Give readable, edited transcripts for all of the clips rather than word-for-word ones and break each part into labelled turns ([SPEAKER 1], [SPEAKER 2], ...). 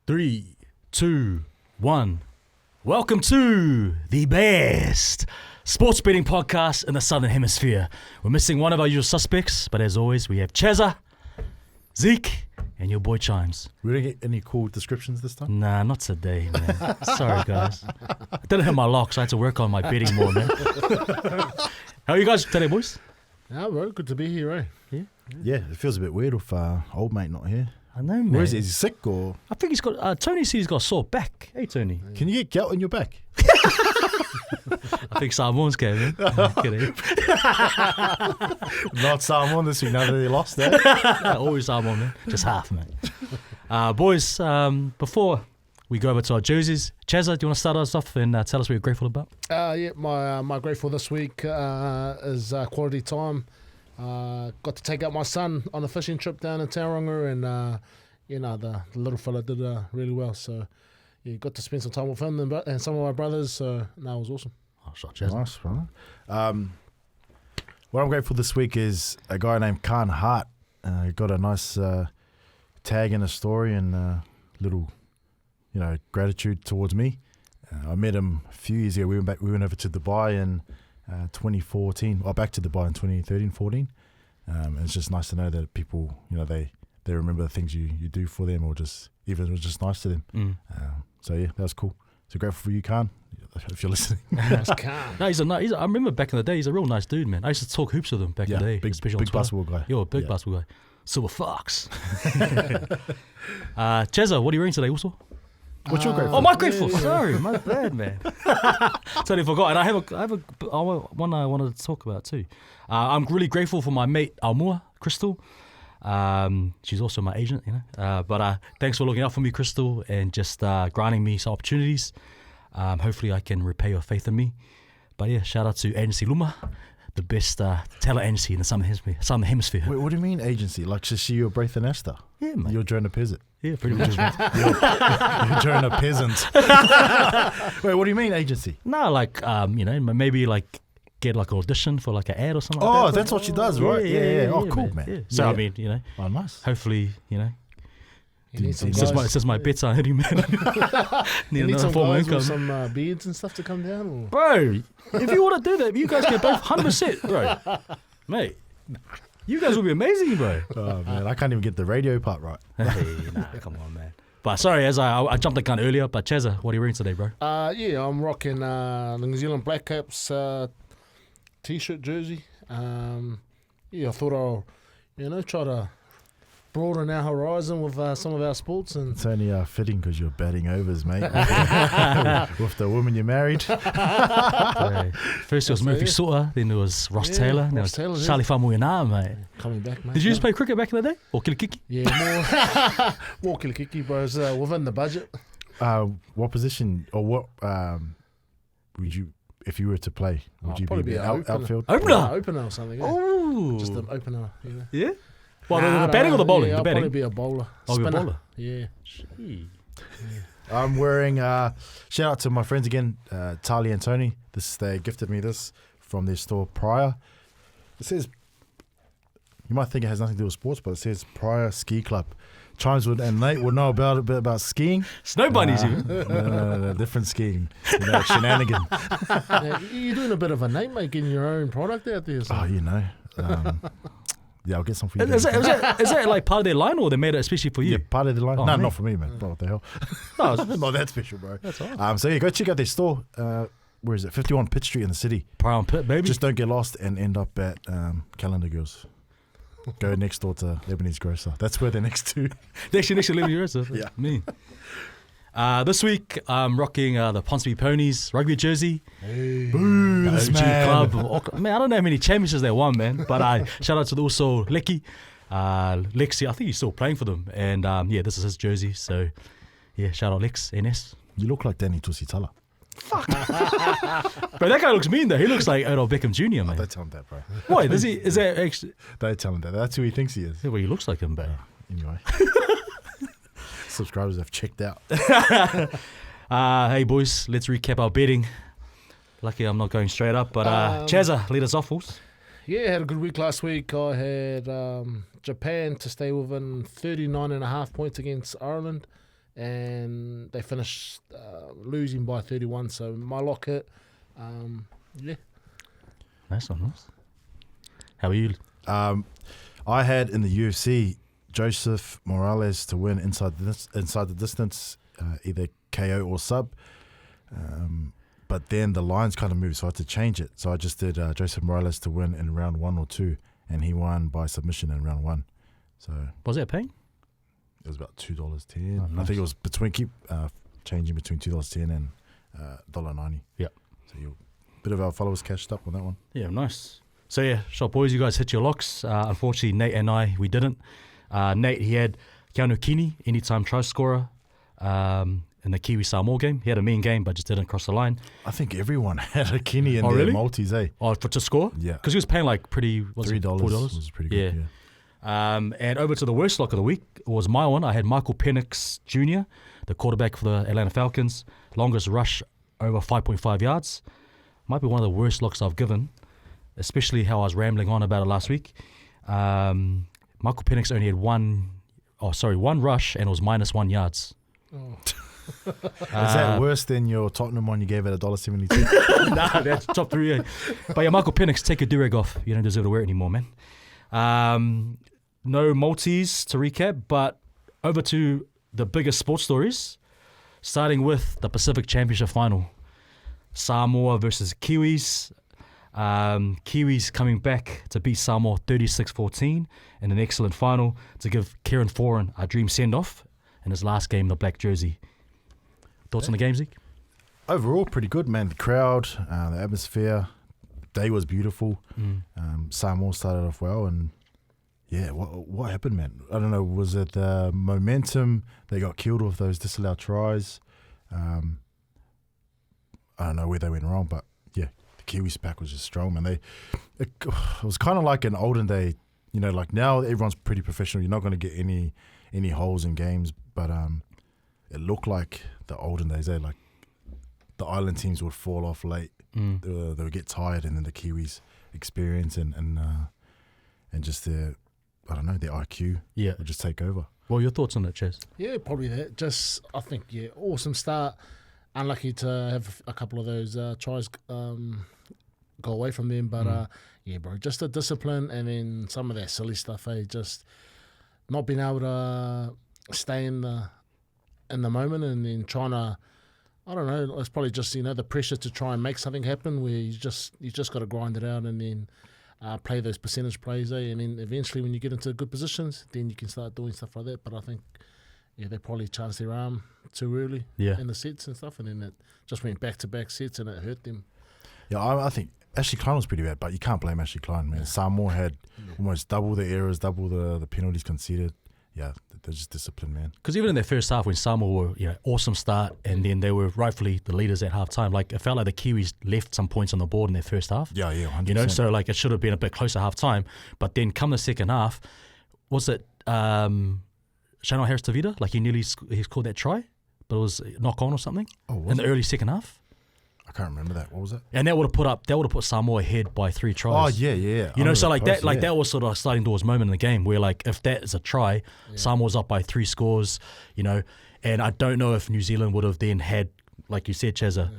[SPEAKER 1] 3, 2, 1. Welcome to the best sports betting podcast in the Southern Hemisphere. We're missing one of our usual suspects, but as always, we have Chezza, Zeke, and your boy Chimes.
[SPEAKER 2] We didn't get any cool descriptions this time?
[SPEAKER 1] Nah, not today, man. Sorry, guys. I didn't have my locks, so I had to work on my betting more, man. How are you guys today, boys?
[SPEAKER 3] Yeah, bro, good to be here, eh?
[SPEAKER 2] Yeah, it feels a bit weird with old mate not here.
[SPEAKER 1] I know, man.
[SPEAKER 2] Where is he? Is he sick or?
[SPEAKER 1] I think he's got, Tony said he's got a sore back. Hey, Tony.
[SPEAKER 2] Can you get gout in your back?
[SPEAKER 1] I think Samoans can, man. Kidding.
[SPEAKER 2] Not Samoan this week, now that they lost that.
[SPEAKER 1] Always Samoan, man. Just half, man. Boys, before we go over to our jerseys, Chezza, do you want to start us off and tell us what you're grateful about?
[SPEAKER 3] My grateful this week is quality time. Got to take out my son on a fishing trip down in Tauranga, and the little fella did really well. So got to spend some time with him and some of my brothers. So it was awesome.
[SPEAKER 1] Oh, shot, Chezza.
[SPEAKER 2] Nice, brother. What I'm grateful this week is a guy named Khan Hart. Got a nice tag in a story and little, gratitude towards me. I met him a few years ago. We went over to Dubai in 2014, or back to Dubai in 2013-14. And it's just nice to know that people, they remember the things you do for them, or just even it was just nice to them. So yeah, that was cool. So grateful for you, Khan, if you're listening.
[SPEAKER 3] That's Khan.
[SPEAKER 1] No, I remember back in the day, he's a real nice dude, man. I used to talk hoops with him back in the day.
[SPEAKER 2] Big basketball guy.
[SPEAKER 1] Yo, big basketball guy. Silver Fox. Chezza, what are you wearing today also?
[SPEAKER 2] What's your grateful?
[SPEAKER 1] Oh, my grateful. Sorry, my bad, man. Totally forgot. And I have one I wanted to talk about too. I'm really grateful for my mate Almua, Crystal. She's also my agent, But thanks for looking out for me, Crystal, and just granting me some opportunities. Hopefully, I can repay your faith in me. But yeah, shout out to Agency Luma, the best talent agency in the Southern Hemisphere.
[SPEAKER 2] Wait, what do you mean agency? Like, is she your Braithen-Esther?
[SPEAKER 1] Yeah, mate.
[SPEAKER 2] You're Jonah Peasant.
[SPEAKER 1] Yeah, pretty much.
[SPEAKER 2] You're Jonah Peasant. Wait, what do you mean agency?
[SPEAKER 1] No, like, maybe like get like an audition for like an ad or something like that.
[SPEAKER 2] Oh, that's what she does, right? Yeah. Oh, cool, man.
[SPEAKER 1] Yeah. So,
[SPEAKER 2] Yeah. Oh, nice.
[SPEAKER 1] Hopefully,
[SPEAKER 3] Since
[SPEAKER 1] my bets are hitting, man.
[SPEAKER 3] need some guys with some beards and stuff to come down? Or?
[SPEAKER 1] Bro, if you want to do that, you guys can both 100%, bro. Mate, you guys will be amazing, bro.
[SPEAKER 2] Oh, man, I can't even get the radio part right.
[SPEAKER 1] Hey, come on, man. But sorry, as I jumped the gun earlier, but Chezza, what are you wearing today, bro?
[SPEAKER 3] I'm rocking the New Zealand Black Caps T-shirt jersey. I thought I'll, try to broaden our horizon with some of our sports. And
[SPEAKER 2] it's only fitting because you're batting overs, mate. With the woman you married.
[SPEAKER 1] First it was Murphy Sauter, then there was Ross Taylor, then it was Charlie Famuina, mate.
[SPEAKER 3] Coming back, mate.
[SPEAKER 1] Did you just play cricket back in the day? Or kilikiki?
[SPEAKER 3] Yeah, more kilikiki, bro. It's within the budget.
[SPEAKER 2] What position, or what would you, if you were to play, would you be outfield?
[SPEAKER 1] Opener
[SPEAKER 3] or something. Yeah.
[SPEAKER 1] Oh.
[SPEAKER 3] Just an opener,
[SPEAKER 1] Yeah? Well, the batting or the bowling?
[SPEAKER 3] Yeah,
[SPEAKER 1] the batting?
[SPEAKER 3] I'll probably be a bowler.
[SPEAKER 1] Spinner.
[SPEAKER 3] A bowler?
[SPEAKER 1] Yeah.
[SPEAKER 2] I'm wearing, shout out to my friends again, Tali and Tony. They gifted me this from their store Prior. It says, you might think it has nothing to do with sports, but it says Prior Ski Club. Chimes and Nate would know a bit about skiing.
[SPEAKER 1] Snow bunnies, even.
[SPEAKER 2] No, different skiing. Shenanigan.
[SPEAKER 3] You're doing a bit of a name making your own product out there. So.
[SPEAKER 2] Oh, yeah, I'll get some for you.
[SPEAKER 1] Is that like part of their line, or they made it especially for you?
[SPEAKER 2] Yeah, part of their line.
[SPEAKER 1] Oh,
[SPEAKER 2] no,
[SPEAKER 1] man.
[SPEAKER 2] Not for me, man. Oh, what the hell?
[SPEAKER 1] No,
[SPEAKER 2] not that special, bro.
[SPEAKER 1] That's awesome.
[SPEAKER 2] So yeah, go check out their store. Where is it? 51 Pitt Street in the city.
[SPEAKER 1] Brown Pit, baby.
[SPEAKER 2] Just don't get lost and end up at Calendar Girls. Go next door to Lebanese Grocer. That's where they're next to.
[SPEAKER 1] Next to Lebanese Grocer.
[SPEAKER 2] Yeah.
[SPEAKER 1] Me. This week, I'm rocking the Ponsonby Ponies rugby jersey.
[SPEAKER 2] Hey. Boo, this man.
[SPEAKER 1] Club. Man, I don't know how many championships they won, man. But shout out to also Lecky. Lexi, I think he's still playing for them. And this is his jersey. So, yeah, shout out Lex, NS.
[SPEAKER 2] You look like Danny Tusitala.
[SPEAKER 1] Fuck. Bro, that guy looks mean, though. He looks like Odell Beckham Jr., man.
[SPEAKER 2] Don't tell him that, bro.
[SPEAKER 1] Why? Is that actually?
[SPEAKER 2] Don't tell him that. That's who he thinks he is.
[SPEAKER 1] Yeah, well, he looks like him, bro.
[SPEAKER 2] Anyway. Subscribers have checked out.
[SPEAKER 1] Hey boys, let's recap our betting. Lucky I'm not going straight up, but Chezza, lead us off, fools.
[SPEAKER 3] Yeah, had a good week last week. I had Japan to stay within 39.5 points against Ireland, and they finished losing by 31. So my lock hit. Yeah.
[SPEAKER 1] Nice. How are you?
[SPEAKER 2] I had in the UFC Joseph Morales to win inside the distance, either KO or sub. But then the lines kind of moved, so I had to change it. So I just did Joseph Morales to win in round 1 or 2, and he won by submission in round 1. So
[SPEAKER 1] Was that paying?
[SPEAKER 2] it was about $2.10.
[SPEAKER 1] Oh,
[SPEAKER 2] I
[SPEAKER 1] nice.
[SPEAKER 2] think it was changing between $2.10 and $1.90.
[SPEAKER 1] Yep.
[SPEAKER 2] So a bit of our followers cashed up on that one.
[SPEAKER 1] Yeah, nice. So yeah, shot boys, you guys hit your locks. Unfortunately, Nate and I, we didn't. Nate, he had Keanu Kini, anytime try scorer, in the Kiwi Samoa game. He had a mean game, but just didn't cross the line.
[SPEAKER 2] I think everyone had a Kenny in
[SPEAKER 1] Oh,
[SPEAKER 2] their
[SPEAKER 1] really?
[SPEAKER 2] multis, eh?
[SPEAKER 1] Oh, to score?
[SPEAKER 2] Yeah.
[SPEAKER 1] Because he was paying like pretty, was it
[SPEAKER 2] $3
[SPEAKER 1] $4?
[SPEAKER 2] was pretty good. Yeah.
[SPEAKER 1] And over to the worst lock of the week was my one. I had Michael Penix Jr., the quarterback for the Atlanta Falcons. Longest rush over 5.5 yards. Might be one of the worst locks I've given, especially how I was rambling on about it last week. Michael Penix only had one rush and it was -1 yards.
[SPEAKER 3] Oh.
[SPEAKER 2] Is that worse than your Tottenham one you gave at $1.72?
[SPEAKER 1] Nah, that's top 3. Yeah. But yeah, Michael Penix, take your durag off. You don't deserve to wear it anymore, man. No multis to recap, but over to the biggest sports stories, starting with the Pacific Championship final. Samoa versus Kiwis. Kiwis coming back to beat Samoa 36-14 in an excellent final to give Kieran Foran a dream send-off in his last game in the black jersey. Thoughts on the game, Zeke?
[SPEAKER 2] Overall, pretty good, man. The crowd, the atmosphere, day was beautiful. Samoa started off well, and yeah, what happened, man? I don't know. Was it the momentum? They got killed with those disallowed tries. I don't know where they went wrong, but yeah, the Kiwis pack was just strong, man. It was kind of like an olden day, like now everyone's pretty professional. You're not going to get any holes in games, but it looked like the olden days. Like the island teams would fall off late. They would get tired, and then the Kiwis experience and just their IQ would just take over.
[SPEAKER 1] What are your thoughts on that, Chaz?
[SPEAKER 3] Yeah, probably that. Just, I think, awesome start. Unlucky to have a couple of those tries go away from them. But, bro, just the discipline and then some of that silly stuff, just not being able to stay in the moment and then trying to, I don't know, it's probably just, the pressure to try and make something happen where you just got to grind it out and then play those percentage plays, and then eventually when you get into good positions, then you can start doing stuff like that. But I think, they probably chanced their arm too early in the sets and stuff, and then it just went back-to-back sets and it hurt them. Yeah,
[SPEAKER 2] I think Ashley Klein was pretty bad, but you can't blame Ashley Klein, man. Samoa had almost double the errors, double the penalties conceded. Yeah, they're just disciplined, man.
[SPEAKER 1] Because even in their first half, when Samoa were, awesome start, and then they were rightfully the leaders at halftime, like it felt like the Kiwis left some points on the board in their first half.
[SPEAKER 2] Yeah, 100%.
[SPEAKER 1] So like it should have been a bit closer halftime. But then come the second half, was it Shannon Harris-Tavita? Like he scored that try, but it was knock on or something in the early second half.
[SPEAKER 2] I can't remember that. What was it?
[SPEAKER 1] And that would have put Samoa ahead by 3 tries.
[SPEAKER 2] Oh yeah.
[SPEAKER 1] So like that, that was sort of a sliding doors moment in the game where like if that is a try, Samoa's up by 3 scores, and I don't know if New Zealand would have then had, like you said, Chazza,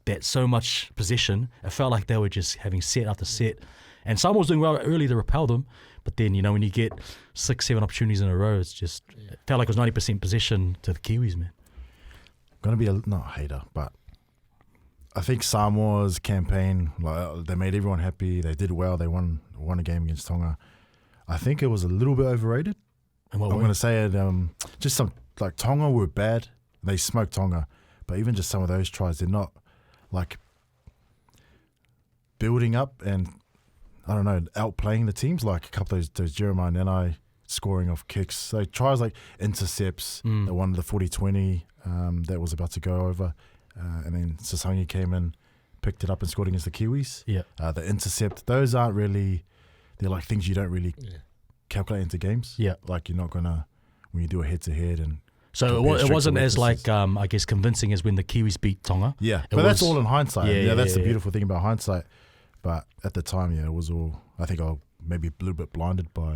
[SPEAKER 1] that so much possession. It felt like they were just having set after set, and Samoa was doing well early to repel them, but then when you get 6-7 opportunities in a row, it's just it felt like it was 90% possession to the Kiwis, man.
[SPEAKER 2] Gonna be not a hater, but I think Samoa's campaign, like they made everyone happy. They did well. They won a game against Tonga. I think it was a little bit overrated.
[SPEAKER 1] And what
[SPEAKER 2] I'm
[SPEAKER 1] way?
[SPEAKER 2] going to say it. Just some like Tonga were bad. They smoked Tonga, but even just some of those tries, they're not like building up and I don't know outplaying the teams. Like a couple of those Jeremiah Nanai scoring off kicks. So tries like intercepts. They won the 40-20 that was about to go over. And then Sasangi came in, picked it up and scored against the Kiwis.
[SPEAKER 1] Yeah.
[SPEAKER 2] The intercept, those aren't really, they're like things you don't really calculate into games.
[SPEAKER 1] Yeah.
[SPEAKER 2] Like you're not going to, when you do a head-to-head and...
[SPEAKER 1] So it wasn't as like, I guess, convincing as when the Kiwis beat Tonga.
[SPEAKER 2] Yeah, but that's all in hindsight.
[SPEAKER 1] Yeah,
[SPEAKER 2] that's the beautiful thing about hindsight. But at the time, it was all, I think I was maybe a little bit blinded by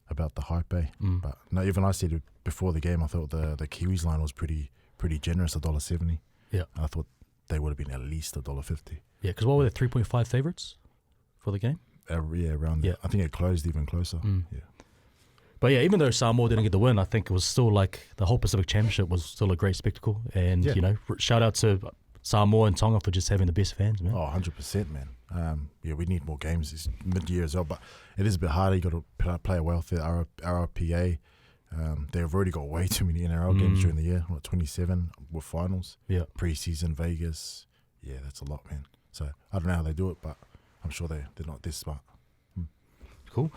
[SPEAKER 2] about the hype, eh? But no, even I said it before the game. I thought the Kiwis line was pretty generous, $1.70.
[SPEAKER 1] Yeah,
[SPEAKER 2] I thought they would have been at least $1.50.
[SPEAKER 1] Yeah, because what were they, 3.5 favourites for the game?
[SPEAKER 2] Yeah, around there. I think it closed even closer. Yeah.
[SPEAKER 1] But yeah, even though Samoa didn't get the win, I think it was still like the whole Pacific Championship was still a great spectacle. And, you know, shout out to Samoa and Tonga for just having the best fans, man.
[SPEAKER 2] Oh, 100%, man. Yeah, we need more games this mid-year as well. But it is a bit harder. You got to play well for RPA. They've already got way too many NRL games during the year. 27 with finals. Yeah. Preseason, Vegas. Yeah, that's a lot, man. So I don't know how they do it, but I'm sure they're not this smart.
[SPEAKER 1] Cool.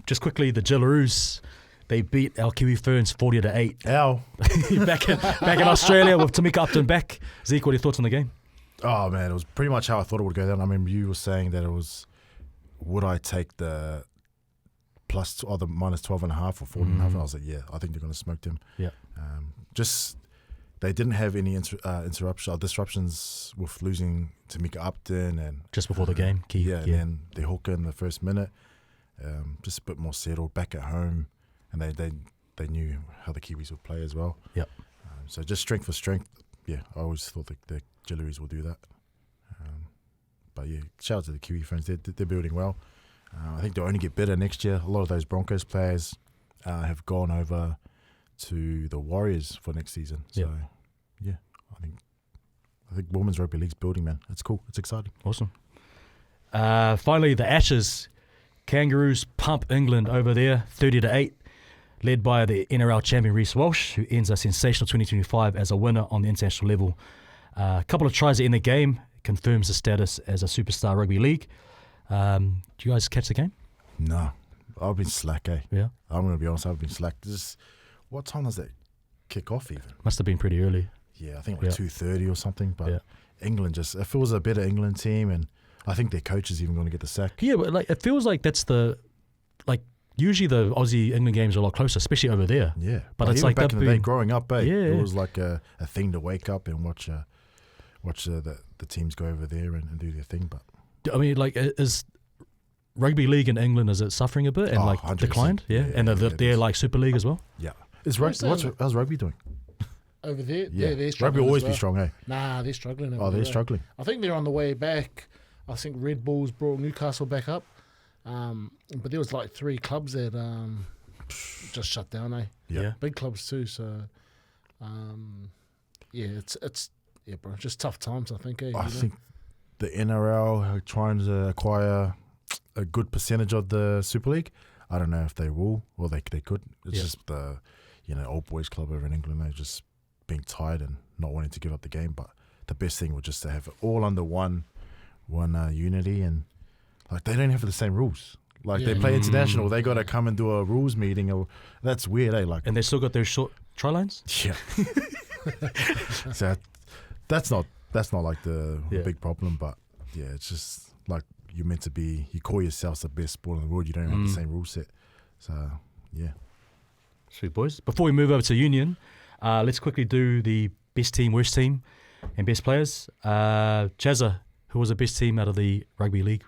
[SPEAKER 1] Just quickly, the Jillaroos, they beat our Kiwi Ferns 40-8.
[SPEAKER 2] Ow.
[SPEAKER 1] back in Australia with Tamika Upton back. Zeke, what are your thoughts on the game?
[SPEAKER 2] Oh, man, it was pretty much how I thought it would go down. I mean, you were saying that it was, would I take the plus or the minus 12.5 or 14.5? And I was like, yeah, I think they're going to smoke them.
[SPEAKER 1] Yeah.
[SPEAKER 2] Just, they didn't have any disruptions with losing Tamika Upton and
[SPEAKER 1] just before the game.
[SPEAKER 2] And then the hooker in the first minute. Just a bit more settled back at home, and they knew how the Kiwis would play as well.
[SPEAKER 1] Yep.
[SPEAKER 2] So just strength for strength. Yeah, I always thought the Jillaroos will do that. But yeah, shout out to the Kiwi fans. They're building well. I think they'll only get better next year. A lot of those Broncos players have gone over to the Warriors for next season. So yeah, I think women's rugby league's building, man. It's cool. It's exciting.
[SPEAKER 1] Awesome. Finally, the Ashes. Kangaroos pump England over there, 30-8, led by the NRL champion Reece Walsh, who ends a sensational 2025 as a winner on the international level. A couple of tries in the game confirms his status as a superstar rugby league. Do you guys catch the game?
[SPEAKER 2] No, I've been slack, eh?
[SPEAKER 1] Yeah.
[SPEAKER 2] I'm going to be honest, I've been slack. What time does that kick off even?
[SPEAKER 1] Must have been pretty early.
[SPEAKER 2] Yeah, I think like 2:30 or something. But England it feels a better England team, and I think their coach is even going to get the sack.
[SPEAKER 1] Yeah, but like it feels like that's usually the Aussie England games are a lot closer, especially over there.
[SPEAKER 2] Yeah,
[SPEAKER 1] but it's
[SPEAKER 2] even
[SPEAKER 1] like
[SPEAKER 2] back in the day, growing up,
[SPEAKER 1] it
[SPEAKER 2] was like a thing to wake up and watch the teams go over there and do their thing. But
[SPEAKER 1] I mean, like, is rugby league in England, is it suffering a bit and
[SPEAKER 2] 100%.
[SPEAKER 1] Declined? Yeah, and they're like Super League as well.
[SPEAKER 2] Yeah, how's rugby doing?
[SPEAKER 3] Over there,
[SPEAKER 2] yeah,
[SPEAKER 3] they're struggling.
[SPEAKER 2] Rugby always be strong, eh?
[SPEAKER 3] Nah, they're struggling.
[SPEAKER 2] They're struggling.
[SPEAKER 3] I think they're on the way back. I think Red Bulls brought Newcastle back up, but there was like 3 clubs that just shut down, eh?
[SPEAKER 2] Yeah,
[SPEAKER 3] big clubs too. So, it's bro, just tough times. I think.
[SPEAKER 2] I think the NRL are trying to acquire a good percentage of the Super League. I don't know if they will or they could. It's just the old boys club over in England. They're just being tired and not wanting to give up the game. But the best thing was just to have it all under one unity, and like they don't have the same rules. Like they play international, they got to come and do a rules meeting. That's weird, eh? Like,
[SPEAKER 1] and they still got their short try lines.
[SPEAKER 2] Yeah. So that's not like the big problem, but yeah, it's just like you're meant to be. You call yourselves the best sport in the world. You don't have the same rule set. So yeah.
[SPEAKER 1] Sweet boys. Before we move over to Union, let's quickly do the best team, worst team, and best players. Chazza, who was the best team out of the rugby league?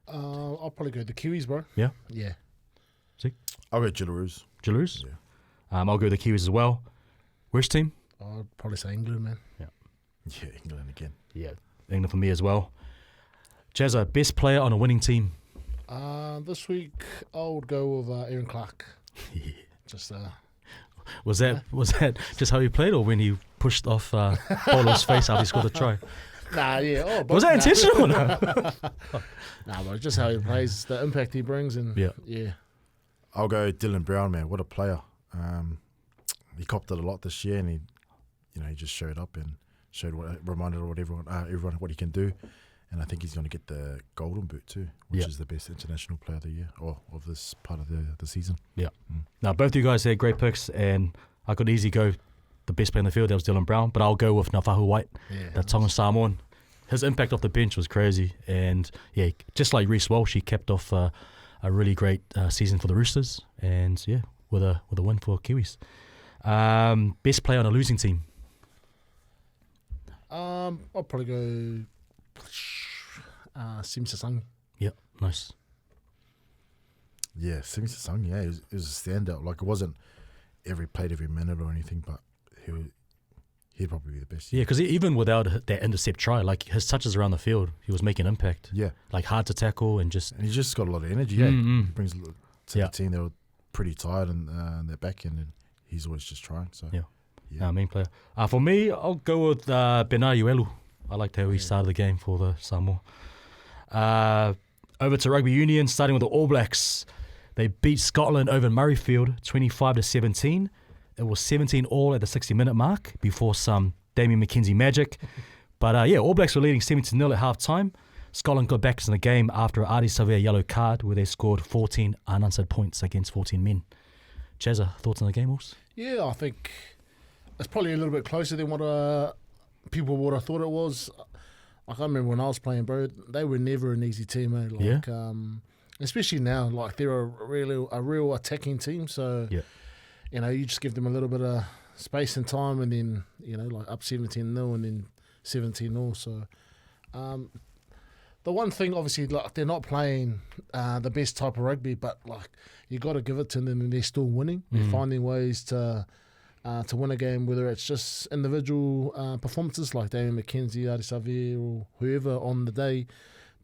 [SPEAKER 3] I'll probably go the Kiwis, bro.
[SPEAKER 1] Yeah?
[SPEAKER 3] Yeah.
[SPEAKER 1] See?
[SPEAKER 2] I'll go Jillaroos.
[SPEAKER 1] Jillaroos?
[SPEAKER 2] Yeah.
[SPEAKER 1] I'll go the Kiwis as well. Worst team?
[SPEAKER 3] I'll probably say England, man.
[SPEAKER 1] Yeah.
[SPEAKER 2] Yeah, England again.
[SPEAKER 1] Yeah, England for me as well. Jazza, best player on a winning team?
[SPEAKER 3] This week I would go with Aaron Clark.
[SPEAKER 1] Yeah.
[SPEAKER 3] Just
[SPEAKER 1] was that just how he played, or when he pushed off Polo's face after he scored a try?
[SPEAKER 3] Nah, yeah.
[SPEAKER 1] Was that intentional? Or no?
[SPEAKER 3] Nah, but just how he plays, the impact he brings, and yeah.
[SPEAKER 2] I'll go Dylan Brown, man. What a player! He copped it a lot this year, and he just showed up and reminded everyone what he can do. And I think he's going to get the Golden Boot too, which is the best international player of the year or of this part of the season. Yeah.
[SPEAKER 1] Now, both of you guys had great picks, and I could easily go the best player in the field. That was Dylan Brown, but I'll go with Nafahu White, the Tongan Samoan. His impact off the bench was crazy, and just like Reece Walsh, he capped off a really great season for the Roosters, and with a win for Kiwis. Best player on a losing team.
[SPEAKER 3] I'll probably go Sim Sasangi.
[SPEAKER 1] Yep, nice.
[SPEAKER 2] Yeah, Simi Sasang, yeah, it was a standout. Like, it wasn't played every minute or anything, but he'd probably be the best.
[SPEAKER 1] Yeah, because even without that intercept try, like his touches around the field, he was making impact.
[SPEAKER 2] Yeah.
[SPEAKER 1] Like hard to tackle and
[SPEAKER 2] he's just got a lot of energy, yeah.
[SPEAKER 1] Mm-hmm.
[SPEAKER 2] He brings a lot to the team. They were pretty tired in their back end, and he's always just trying. So
[SPEAKER 1] main player. For me, I'll go with Benayuelu. I liked how he started the game for the Samoa. Over to rugby union, starting with the All Blacks. They beat Scotland over in Murrayfield 25-17. It was 17-all at the 60-minute mark before some Damien McKenzie magic. But All Blacks were leading 17-0 at half-time. Scotland got back in the game after Adi Savea yellow card, where they scored 14 unanswered points against 14 men. Chazza, thoughts on the game, Wolves?
[SPEAKER 3] Yeah, I think it's probably a little bit closer than what people would have thought it was. I can't remember when I was playing, bro. They were never an easy team, eh? Like, especially now, like they're a real attacking team. So, you just give them a little bit of space and time, and then like up 17-0 and then 17-0. So, the one thing, obviously, like they're not playing the best type of rugby, but like you got to give it to them, and they're still winning. They're finding ways to win a game, whether it's just individual performances like Damien McKenzie, Adi Savea, or whoever on the day,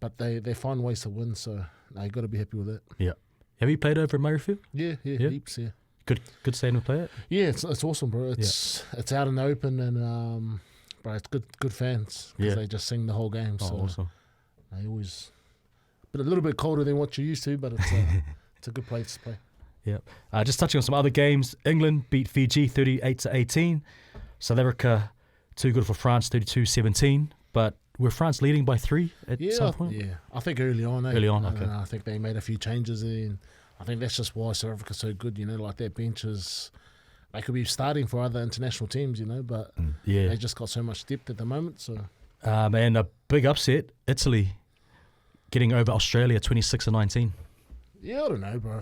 [SPEAKER 3] but they find ways to win. So you got to be happy with it.
[SPEAKER 1] Yeah. Have you played over at Murrayfield?
[SPEAKER 3] Yeah, heaps. Yeah.
[SPEAKER 1] Good stadium to play at.
[SPEAKER 3] Yeah, it's awesome, bro. It's out in the open, and bro, it's good fans because they just sing the whole game.
[SPEAKER 1] Oh,
[SPEAKER 3] so
[SPEAKER 1] awesome.
[SPEAKER 3] They always, but a little bit colder than what you're used to, but it's it's a good place to play.
[SPEAKER 1] Yeah. Just touching on some other games. England beat Fiji 38-18. South Africa too good for France 32-17. But were France leading by 3 at some point?
[SPEAKER 3] Yeah, I think early on.
[SPEAKER 1] Early on, okay.
[SPEAKER 3] I think they made a few changes, and I think that's just why South Africa's so good. Like their benches, they could be starting for other international teams. But they just got so much depth at the moment. So,
[SPEAKER 1] and a big upset, Italy getting over Australia 26-19.
[SPEAKER 3] Yeah, I don't know, bro.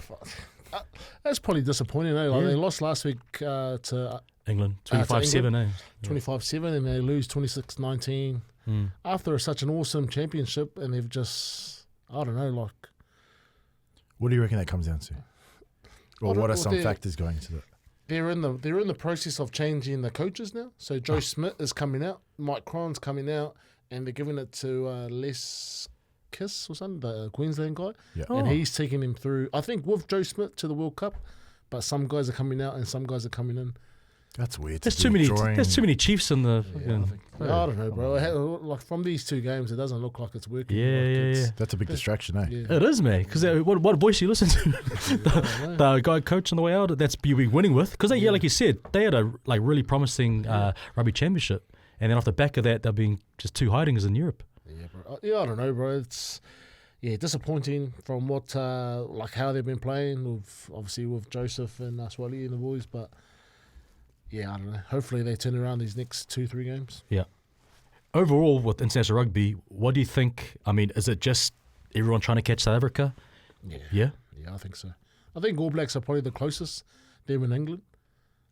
[SPEAKER 3] That's probably disappointing. Like they lost last week to
[SPEAKER 1] England 25-7.
[SPEAKER 3] 25-7, and they lose 26-19 after such an awesome championship, and they've just, I don't know, like.
[SPEAKER 2] What do you reckon that comes down to? Or what are some factors going into that?
[SPEAKER 3] They're in the process of changing the coaches now. So Joe Smith is coming out, Mike Cron's coming out, and they're giving it to Les Kiss or something, the Queensland guy.
[SPEAKER 2] Yeah.
[SPEAKER 3] And he's taking him through, I think, with Joe Smith to the World Cup, but some guys are coming out and some guys are coming in.
[SPEAKER 2] That's weird.
[SPEAKER 1] There's too many Chiefs in the.
[SPEAKER 3] I don't know, bro. Like from these two games, it doesn't look like it's working.
[SPEAKER 1] Yeah.
[SPEAKER 2] That's a big distraction, eh?
[SPEAKER 3] Yeah.
[SPEAKER 1] It is, mate. Because what voice you listen to, the guy coach on the way out, that's you'll be winning with. Because like you said, they had a really promising rugby championship, and then off the back of that, they're being just two hidings in Europe.
[SPEAKER 3] Yeah, bro. I don't know, bro. It's disappointing from what like how they've been playing with Joseph and Swally and the boys, but. Yeah, I don't know. Hopefully they turn around these next 2-3 games.
[SPEAKER 1] Yeah. Overall, with international rugby, what do you think? I mean, is it just everyone trying to catch South Africa?
[SPEAKER 3] Yeah.
[SPEAKER 1] Yeah?
[SPEAKER 3] Yeah, I think so. I think All Blacks are probably the closest, them in England.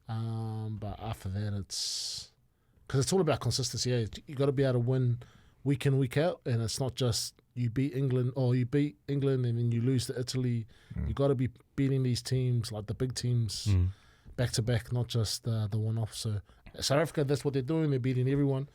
[SPEAKER 3] But after that, it's... Because it's all about consistency. Yeah? You got to be able to win week in, week out. And it's not just you beat England and then you lose to Italy. You got to be beating these teams, like the big teams... back to back, not just the one-off. So South Africa, that's what they're doing. They're beating everyone.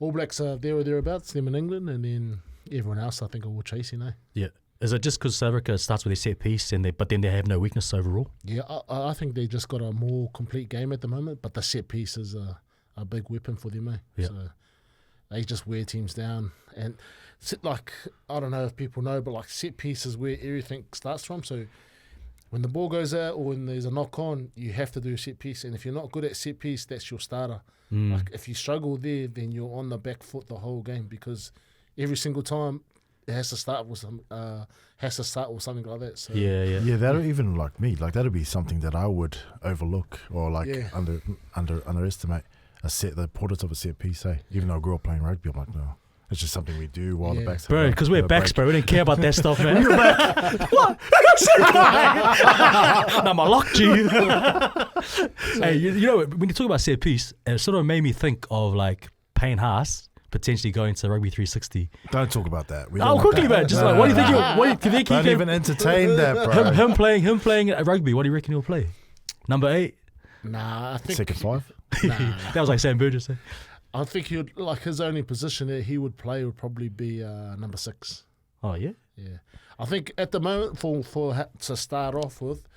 [SPEAKER 3] All Blacks are there or thereabouts, them in England, and then everyone else, I think, are all chasing.
[SPEAKER 1] Yeah. Is it just because South Africa starts with a set piece, but then they have no weakness overall?
[SPEAKER 3] Yeah, I think they just got a more complete game at the moment, but the set piece is a big weapon for them.
[SPEAKER 1] Yeah.
[SPEAKER 3] So they just wear teams down. And like, I don't know if people know, but like set piece is where everything starts from. So when the ball goes out or when there's a knock on, you have to do a set piece. And if you're not good at set piece, that's your starter. Like if you struggle there, then you're on the back foot the whole game because every single time it has to start with something like that. So
[SPEAKER 2] Yeah, that'll even like me. Like that'll be something that I would overlook or like underestimate the importance of a set piece. Even though I grew up playing rugby, I'm like, no. It's just something we do while the backs.
[SPEAKER 1] Bro, because we're backs, bro. We don't care about that stuff, man. What? No, I locked you. Hey, you know, when you talk about set piece, it sort of made me think of like Payne Haas, potentially going to Rugby 360.
[SPEAKER 2] Don't talk about that. We
[SPEAKER 1] Oh,
[SPEAKER 2] don't want
[SPEAKER 1] quickly,
[SPEAKER 2] that.
[SPEAKER 1] man. Just like, what do you think? What do you think he
[SPEAKER 2] Don't
[SPEAKER 1] can?
[SPEAKER 2] even entertain that, bro.
[SPEAKER 1] Him playing at rugby. What do you reckon he'll play? Number 8.
[SPEAKER 3] Nah, I think
[SPEAKER 2] Second 5.
[SPEAKER 3] Nah,
[SPEAKER 1] That was like Sam Burgess.
[SPEAKER 3] I think he would like his only position that he would play would probably be number 6.
[SPEAKER 1] Oh yeah.
[SPEAKER 3] Yeah, I think at the moment to start off with,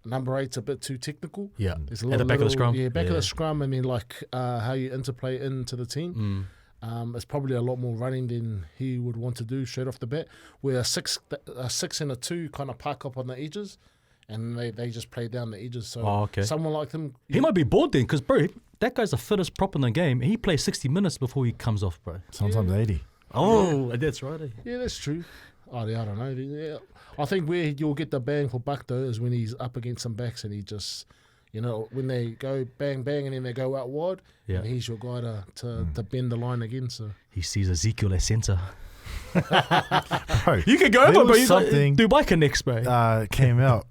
[SPEAKER 3] number 8's a bit too technical.
[SPEAKER 1] Yeah.
[SPEAKER 3] There's a
[SPEAKER 1] At the back of the scrum.
[SPEAKER 3] Yeah, back of the scrum, and then like how you interplay into the team. It's probably a lot more running than he would want to do straight off the bat. Where a 6 and a 2 kind of park up on the edges, and they just play down the edges. So someone like him,
[SPEAKER 1] He might be bored then, because bro, that guy's the fittest prop in the game. He plays 60 minutes before he comes off, bro.
[SPEAKER 2] Sometimes 80.
[SPEAKER 1] Oh, that's right.
[SPEAKER 3] Yeah, that's true. I don't know. Yeah. I think where you'll get the bang for buck though is when he's up against some backs and he just, when they go bang bang and then they go out wide, and he's your guy to bend the line again. So
[SPEAKER 1] He sees Ezekiel as centre.
[SPEAKER 2] Bro,
[SPEAKER 1] You can go
[SPEAKER 2] there
[SPEAKER 1] over, bro.
[SPEAKER 2] was
[SPEAKER 1] You
[SPEAKER 2] something
[SPEAKER 1] Dubai connects, bro.
[SPEAKER 2] came out.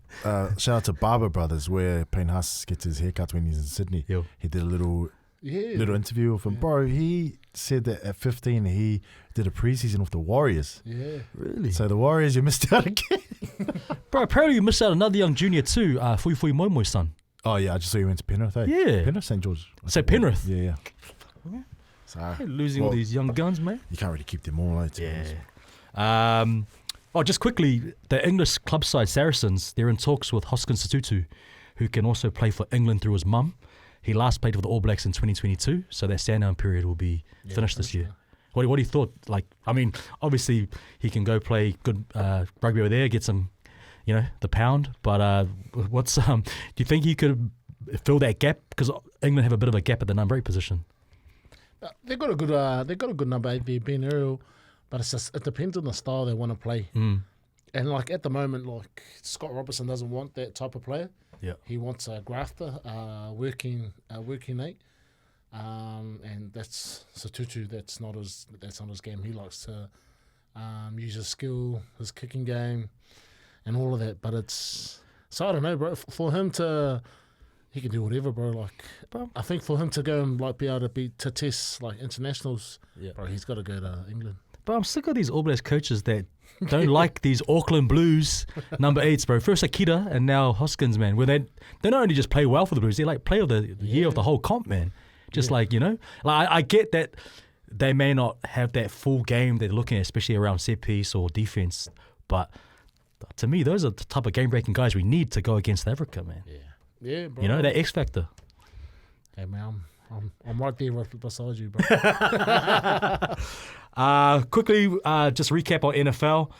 [SPEAKER 2] Shout out to Barber Brothers, where Payne Haas gets his haircut when he's in Sydney.
[SPEAKER 1] Yo.
[SPEAKER 2] He did a little
[SPEAKER 3] yeah,
[SPEAKER 2] interview with him. Bro, he said that at 15 he did a preseason with the Warriors.
[SPEAKER 3] yeah.
[SPEAKER 1] Really?
[SPEAKER 2] So the Warriors, you missed out again.
[SPEAKER 1] Bro, apparently you missed out another young junior too, Fui Moimoi's son.
[SPEAKER 2] Oh yeah, I just saw you went to Penrith. Eh?
[SPEAKER 1] Yeah.
[SPEAKER 2] Penrith, St George.
[SPEAKER 1] So Penrith.
[SPEAKER 2] Yeah. So
[SPEAKER 1] Hey, losing all these young guns, man.
[SPEAKER 2] you can't really keep them all. Eh, to be honest.
[SPEAKER 1] Just quickly, the English club side Saracens, they're in talks with Hoskins Sotutu, who can also play for England through his mum. He last played for the All Blacks in 2022, so that stand-down period will be finished this year. What do you thought? Like, I mean, obviously he can go play good rugby over there, get some, the pound. But what's do you think he could fill that gap? Because England have a bit of a gap at the number 8 position.
[SPEAKER 3] They've got a good number 8 there, Ben Earl, but it depends on the style they want to play. And like at the moment, like Scott Robertson doesn't want that type of player.
[SPEAKER 1] Yeah.
[SPEAKER 3] He wants a grafter, working 8, and that's Sotutu. That's not his game. He likes to use his skill, his kicking game, and all of that. But I don't know, bro. For him to, he can do whatever, bro. Like, I think for him to go and like be able to test like internationals, bro, he's got to go to England.
[SPEAKER 1] But I'm sick of these All Blacks coaches that don't like these Auckland Blues number 8s, bro. First Akita and now Hoskins, man. Where they not only just play well for the Blues, they like play of the year of the whole comp, man. Just like, I get that they may not have that full game they're looking at, especially around set piece or defense. But to me, those are the type of game breaking guys we need to go against Africa, man.
[SPEAKER 3] Yeah, bro.
[SPEAKER 1] That X factor.
[SPEAKER 3] Hey, man, I'm right there beside you, bro.
[SPEAKER 1] Quickly, just recap on NFL.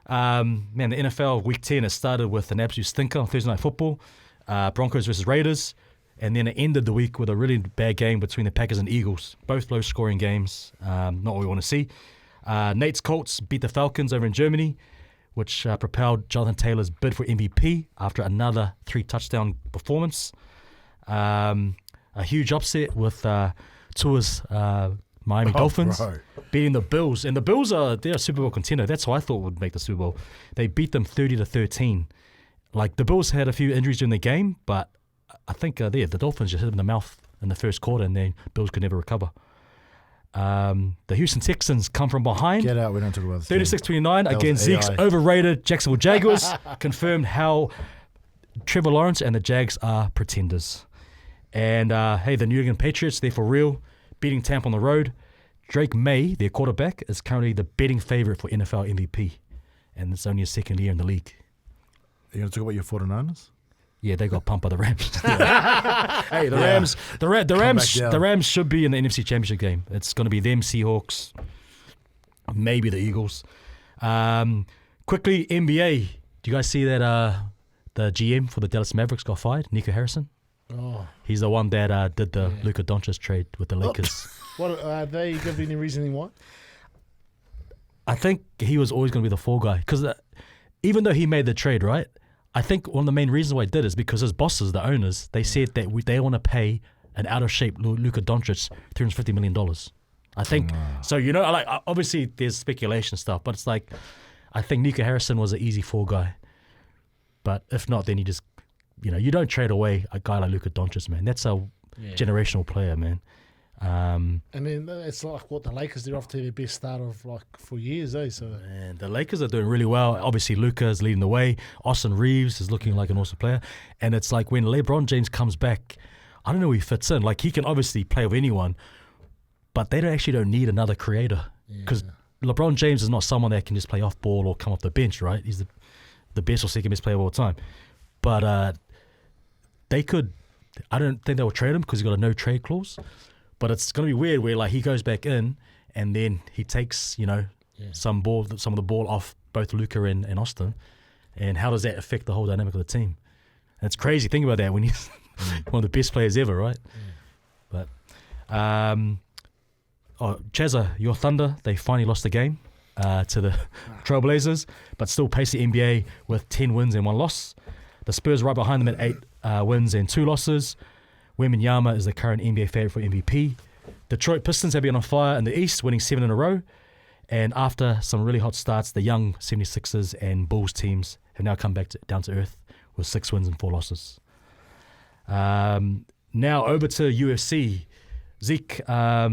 [SPEAKER 1] The NFL Week 10 has started with an absolute stinker on Thursday Night Football. Broncos versus Raiders. And then it ended the week with a really bad game between the Packers and Eagles. Both low-scoring games. Not what we want to see. Nate's Colts beat the Falcons over in Germany, which propelled Jonathan Taylor's bid for MVP after another 3-touchdown performance. A huge upset with Tua's Miami Dolphins beating the Bills. And the Bills they're a Super Bowl contender. That's who I thought would make the Super Bowl. They beat them 30-13. Like, the Bills had a few injuries during the game, but I think the Dolphins just hit them in the mouth in the first quarter, and then Bills could never recover. The Houston Texans come from behind.
[SPEAKER 2] Get out, we don't talk about this.
[SPEAKER 1] 36-29 against Zeke's overrated Jacksonville Jaguars. Confirmed how Trevor Lawrence and the Jags are pretenders. And the New England Patriots, they're for real, beating Tampa on the road. Drake May, their quarterback, is currently the betting favorite for NFL MVP. And it's only his second year in the league.
[SPEAKER 2] Are you going to talk about your 49ers?
[SPEAKER 1] Yeah, they got pumped by the Rams. Hey, the Rams should be in the NFC Championship game. It's going to be them, Seahawks, maybe the Eagles. Quickly, NBA. Do you guys see that the GM for the Dallas Mavericks got fired, Nico Harrison?
[SPEAKER 3] Oh,
[SPEAKER 1] He's the one that did the Luka Doncic trade with the Lakers.
[SPEAKER 3] what they give any reasoning why?
[SPEAKER 1] I think he was always going to be the fall guy because even though he made the trade, right? I think one of the main reasons why he did is because his bosses, the owners, they said that they want to pay an out-of-shape Luka Doncic $350 million. I think so. Like obviously there's speculation stuff, but it's like I think Nico Harrison was an easy fall guy. But if not, then you just you don't trade away a guy like Luka Doncic, man. That's a generational player, man.
[SPEAKER 3] And then it's like what the Lakers, they're off to their best start of like for years, eh? So
[SPEAKER 1] And the Lakers are doing really well. Obviously, Luka is leading the way. Austin Reeves is looking like an awesome player. And it's like when LeBron James comes back, I don't know where he fits in. Like, he can obviously play with anyone, but they don't need another creator. Because LeBron James is not someone that can just play off ball or come off the bench, right? He's the best or second best player of all time. But they could, I don't think they will trade him because he's got a no trade clause. But it's going to be weird where like he goes back in and then he takes, some of the ball off both Luka and Austin. And how does that affect the whole dynamic of the team? And it's crazy. Think about that when he's one of the best players ever, right? But, Chazza, your Thunder, they finally lost the game to the Trailblazers, but still pace the NBA with 10 wins and 1 loss. The Spurs right behind them at 8 wins and 2 losses. Wembanyama is the current NBA favorite for MVP. Detroit Pistons have been on fire in the East, winning 7 in a row. And after some really hot starts, the young 76ers and Bulls teams have now come back down to earth with 6 wins and 4 losses. Now over to UFC. Zeke, what are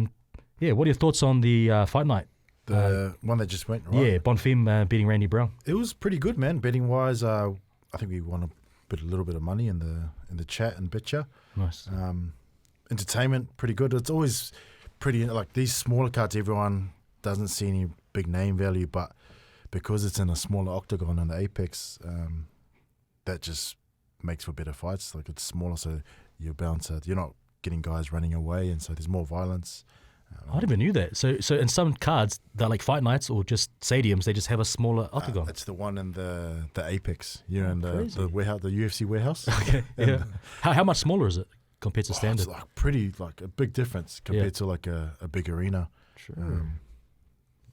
[SPEAKER 1] your thoughts on the fight night?
[SPEAKER 2] The one that just went, right?
[SPEAKER 1] Yeah, Bonfim beating Randy Brown.
[SPEAKER 2] It was pretty good, man. Betting wise, I think we won a little bit of money in the chat and Betcha.
[SPEAKER 1] Nice.
[SPEAKER 2] Entertainment, pretty good. It's always pretty, like these smaller cards, everyone doesn't see any big name value, but because it's in a smaller octagon in the Apex, that just makes for better fights. Like, it's smaller, so you're not getting guys running away, and so there's more violence.
[SPEAKER 1] I never knew that. So in some cards, they're like fight nights or just stadiums, they just have a smaller octagon.
[SPEAKER 2] It's the one in the Apex, in the warehouse, the UFC warehouse.
[SPEAKER 1] Okay, yeah. How much smaller is it compared to standard?
[SPEAKER 2] It's like pretty, like a big difference compared to like a big arena.
[SPEAKER 1] Sure.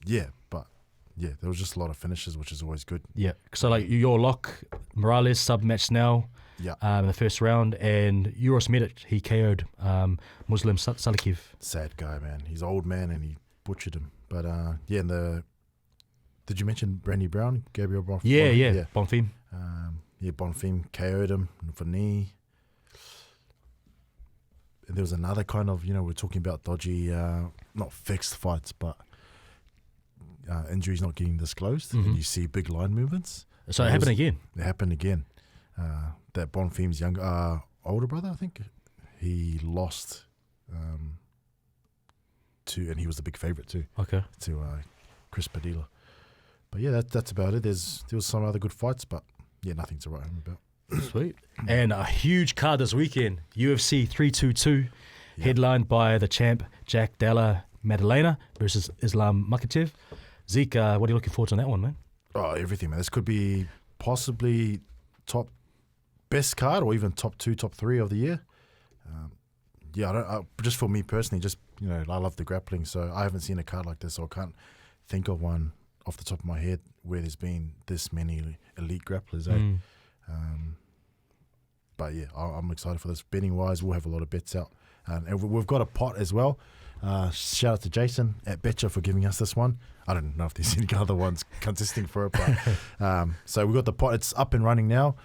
[SPEAKER 2] There was just a lot of finishes, which is always good.
[SPEAKER 1] Yeah. So like your lock, Morales sub-match now.
[SPEAKER 2] Yeah.
[SPEAKER 1] In the first round, and Euros Medic, he KO'd Muslim Salikiv.
[SPEAKER 2] Sad guy, man. He's old, man, and he butchered him. But did you mention Randy Brown, Gabriel Bonfim?
[SPEAKER 1] Yeah. Bonfim.
[SPEAKER 2] Bonfim KO'd him for knee. And there was another kind of, we're talking about dodgy, not fixed fights, but injuries not getting disclosed.
[SPEAKER 1] Mm-hmm.
[SPEAKER 2] And you see big line movements.
[SPEAKER 1] So it happened again.
[SPEAKER 2] It happened again. That Bonfim's older brother, I think, he lost and he was the big favourite too.
[SPEAKER 1] Okay.
[SPEAKER 2] To Chris Padilla. But yeah, that's about it. There was some other good fights, but yeah, nothing to write home about.
[SPEAKER 1] Sweet. And a huge card this weekend, UFC 322, headlined by the champ Jack Della Maddalena versus Islam Makhachev. Zeke, what are you looking forward to on that one, man?
[SPEAKER 2] Oh, everything, man. This could be possibly top best card or even top 2, top 3 of the year. Just for me personally, I love the grappling, so I haven't seen a card like this, so I can't think of one off the top of my head where there's been this many elite grapplers. But yeah, I'm excited for this. Betting wise, we'll have a lot of bets out, and we've got a pot as well. Shout out to Jason at Betcha for giving us this one. I don't know if there's any other ones contesting for it, but so we got the pot. It's up and running now.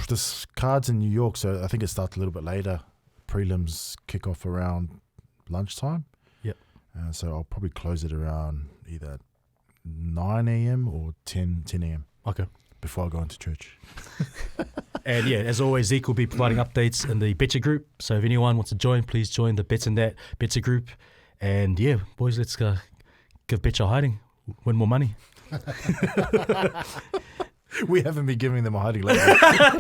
[SPEAKER 2] This card's in New York, so I think it starts a little bit later. Prelims kick off around lunchtime.
[SPEAKER 1] Yep.
[SPEAKER 2] So I'll probably close it around either 9 a.m. or 10 a.m.
[SPEAKER 1] Okay.
[SPEAKER 2] Before I go into church.
[SPEAKER 1] And yeah, as always, Zeke will be providing updates in the Betcha group. So if anyone wants to join, please join the Betsndat Betcha group. And yeah, boys, let's go give Betcha a hiding, win more money.
[SPEAKER 2] We haven't been giving them a hiding lately.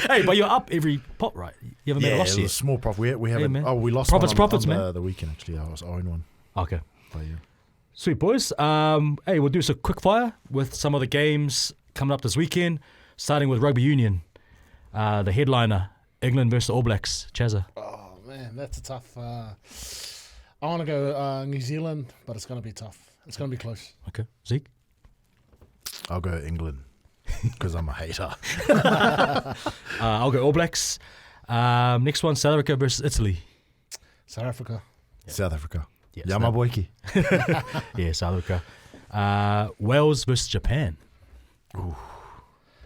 [SPEAKER 1] Hey, but you're up every pot, right? You haven't made a loss
[SPEAKER 2] it was
[SPEAKER 1] yet.
[SPEAKER 2] a small profit. We haven't.
[SPEAKER 1] man.
[SPEAKER 2] We lost
[SPEAKER 1] Profits,
[SPEAKER 2] on
[SPEAKER 1] man.
[SPEAKER 2] the weekend, actually. I was owing one.
[SPEAKER 1] Okay.
[SPEAKER 2] But yeah.
[SPEAKER 1] Sweet, boys. Hey, we'll do some quick fire with some of the games coming up this weekend, starting with Rugby Union. The headliner, England versus All Blacks. Chazza.
[SPEAKER 3] Oh, man, that's a tough... I want to go New Zealand, but it's going to be tough. It's going to be close.
[SPEAKER 1] Okay. Zeke?
[SPEAKER 2] I'll go England because I'm a hater.
[SPEAKER 1] I'll go All Blacks. Next one, South Africa versus Italy.
[SPEAKER 3] South Africa.
[SPEAKER 2] Yeah. South Africa.
[SPEAKER 1] Yes,
[SPEAKER 2] my boyki.
[SPEAKER 1] Yeah, South Africa. Wales versus Japan.
[SPEAKER 2] Ooh.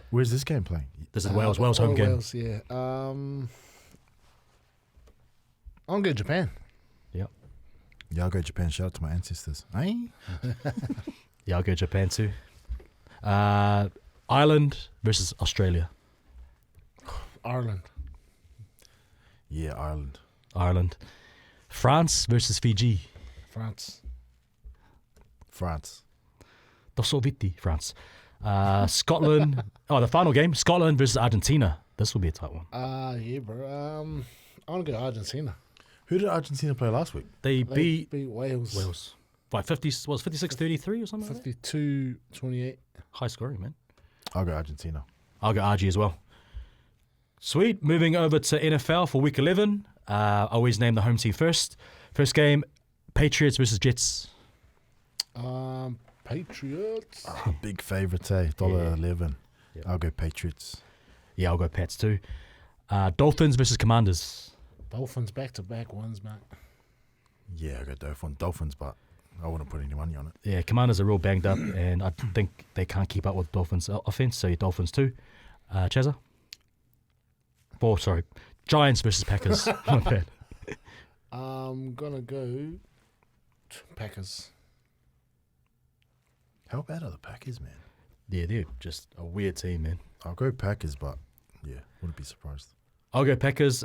[SPEAKER 2] Where's this game playing?
[SPEAKER 1] This is Wales home game.
[SPEAKER 3] Wales, yeah. I'm going to Japan.
[SPEAKER 2] Yeah, I'll go Japan. Shout out to my ancestors. Hey?
[SPEAKER 1] Yeah, I'll go Japan too. Ireland versus Australia.
[SPEAKER 3] Ireland.
[SPEAKER 2] Yeah, Ireland.
[SPEAKER 1] Ireland. France versus Fiji.
[SPEAKER 3] France.
[SPEAKER 2] France.
[SPEAKER 1] Dosoviti, France. Scotland. The final game. Scotland versus Argentina. This will be a tight one.
[SPEAKER 3] Yeah, bro. I'm going to go Argentina.
[SPEAKER 2] Who did Argentina play last week?
[SPEAKER 1] They
[SPEAKER 3] They
[SPEAKER 1] beat
[SPEAKER 3] beat Wales.
[SPEAKER 1] Wales. Like 56-33 or something like that?
[SPEAKER 3] 52-28.
[SPEAKER 1] High scoring, man.
[SPEAKER 2] I'll go Argentina.
[SPEAKER 1] I'll go RG as well. Sweet. Moving over to NFL for week 11. I always name the home team first. First game, Patriots versus Jets.
[SPEAKER 3] Patriots.
[SPEAKER 2] Big favourite, eh? $1.11.
[SPEAKER 1] Yeah.
[SPEAKER 2] I'll go Patriots.
[SPEAKER 1] Yeah, I'll go Pats too. Dolphins versus Commanders.
[SPEAKER 3] Dolphins back-to-back ones, mate.
[SPEAKER 2] Yeah, I'll go Dolphins, but I wouldn't put any money on it.
[SPEAKER 1] Yeah, Commanders are real banged up, and I think they can't keep up with Dolphins' offense, so Dolphins too. Chazza? Sorry. Giants versus Packers. Not bad.
[SPEAKER 3] I'm going to go Packers.
[SPEAKER 2] How bad are the Packers, man?
[SPEAKER 1] Yeah, they're just a weird team, man.
[SPEAKER 2] I'll go Packers, but yeah, wouldn't be surprised.
[SPEAKER 1] I'll go Packers.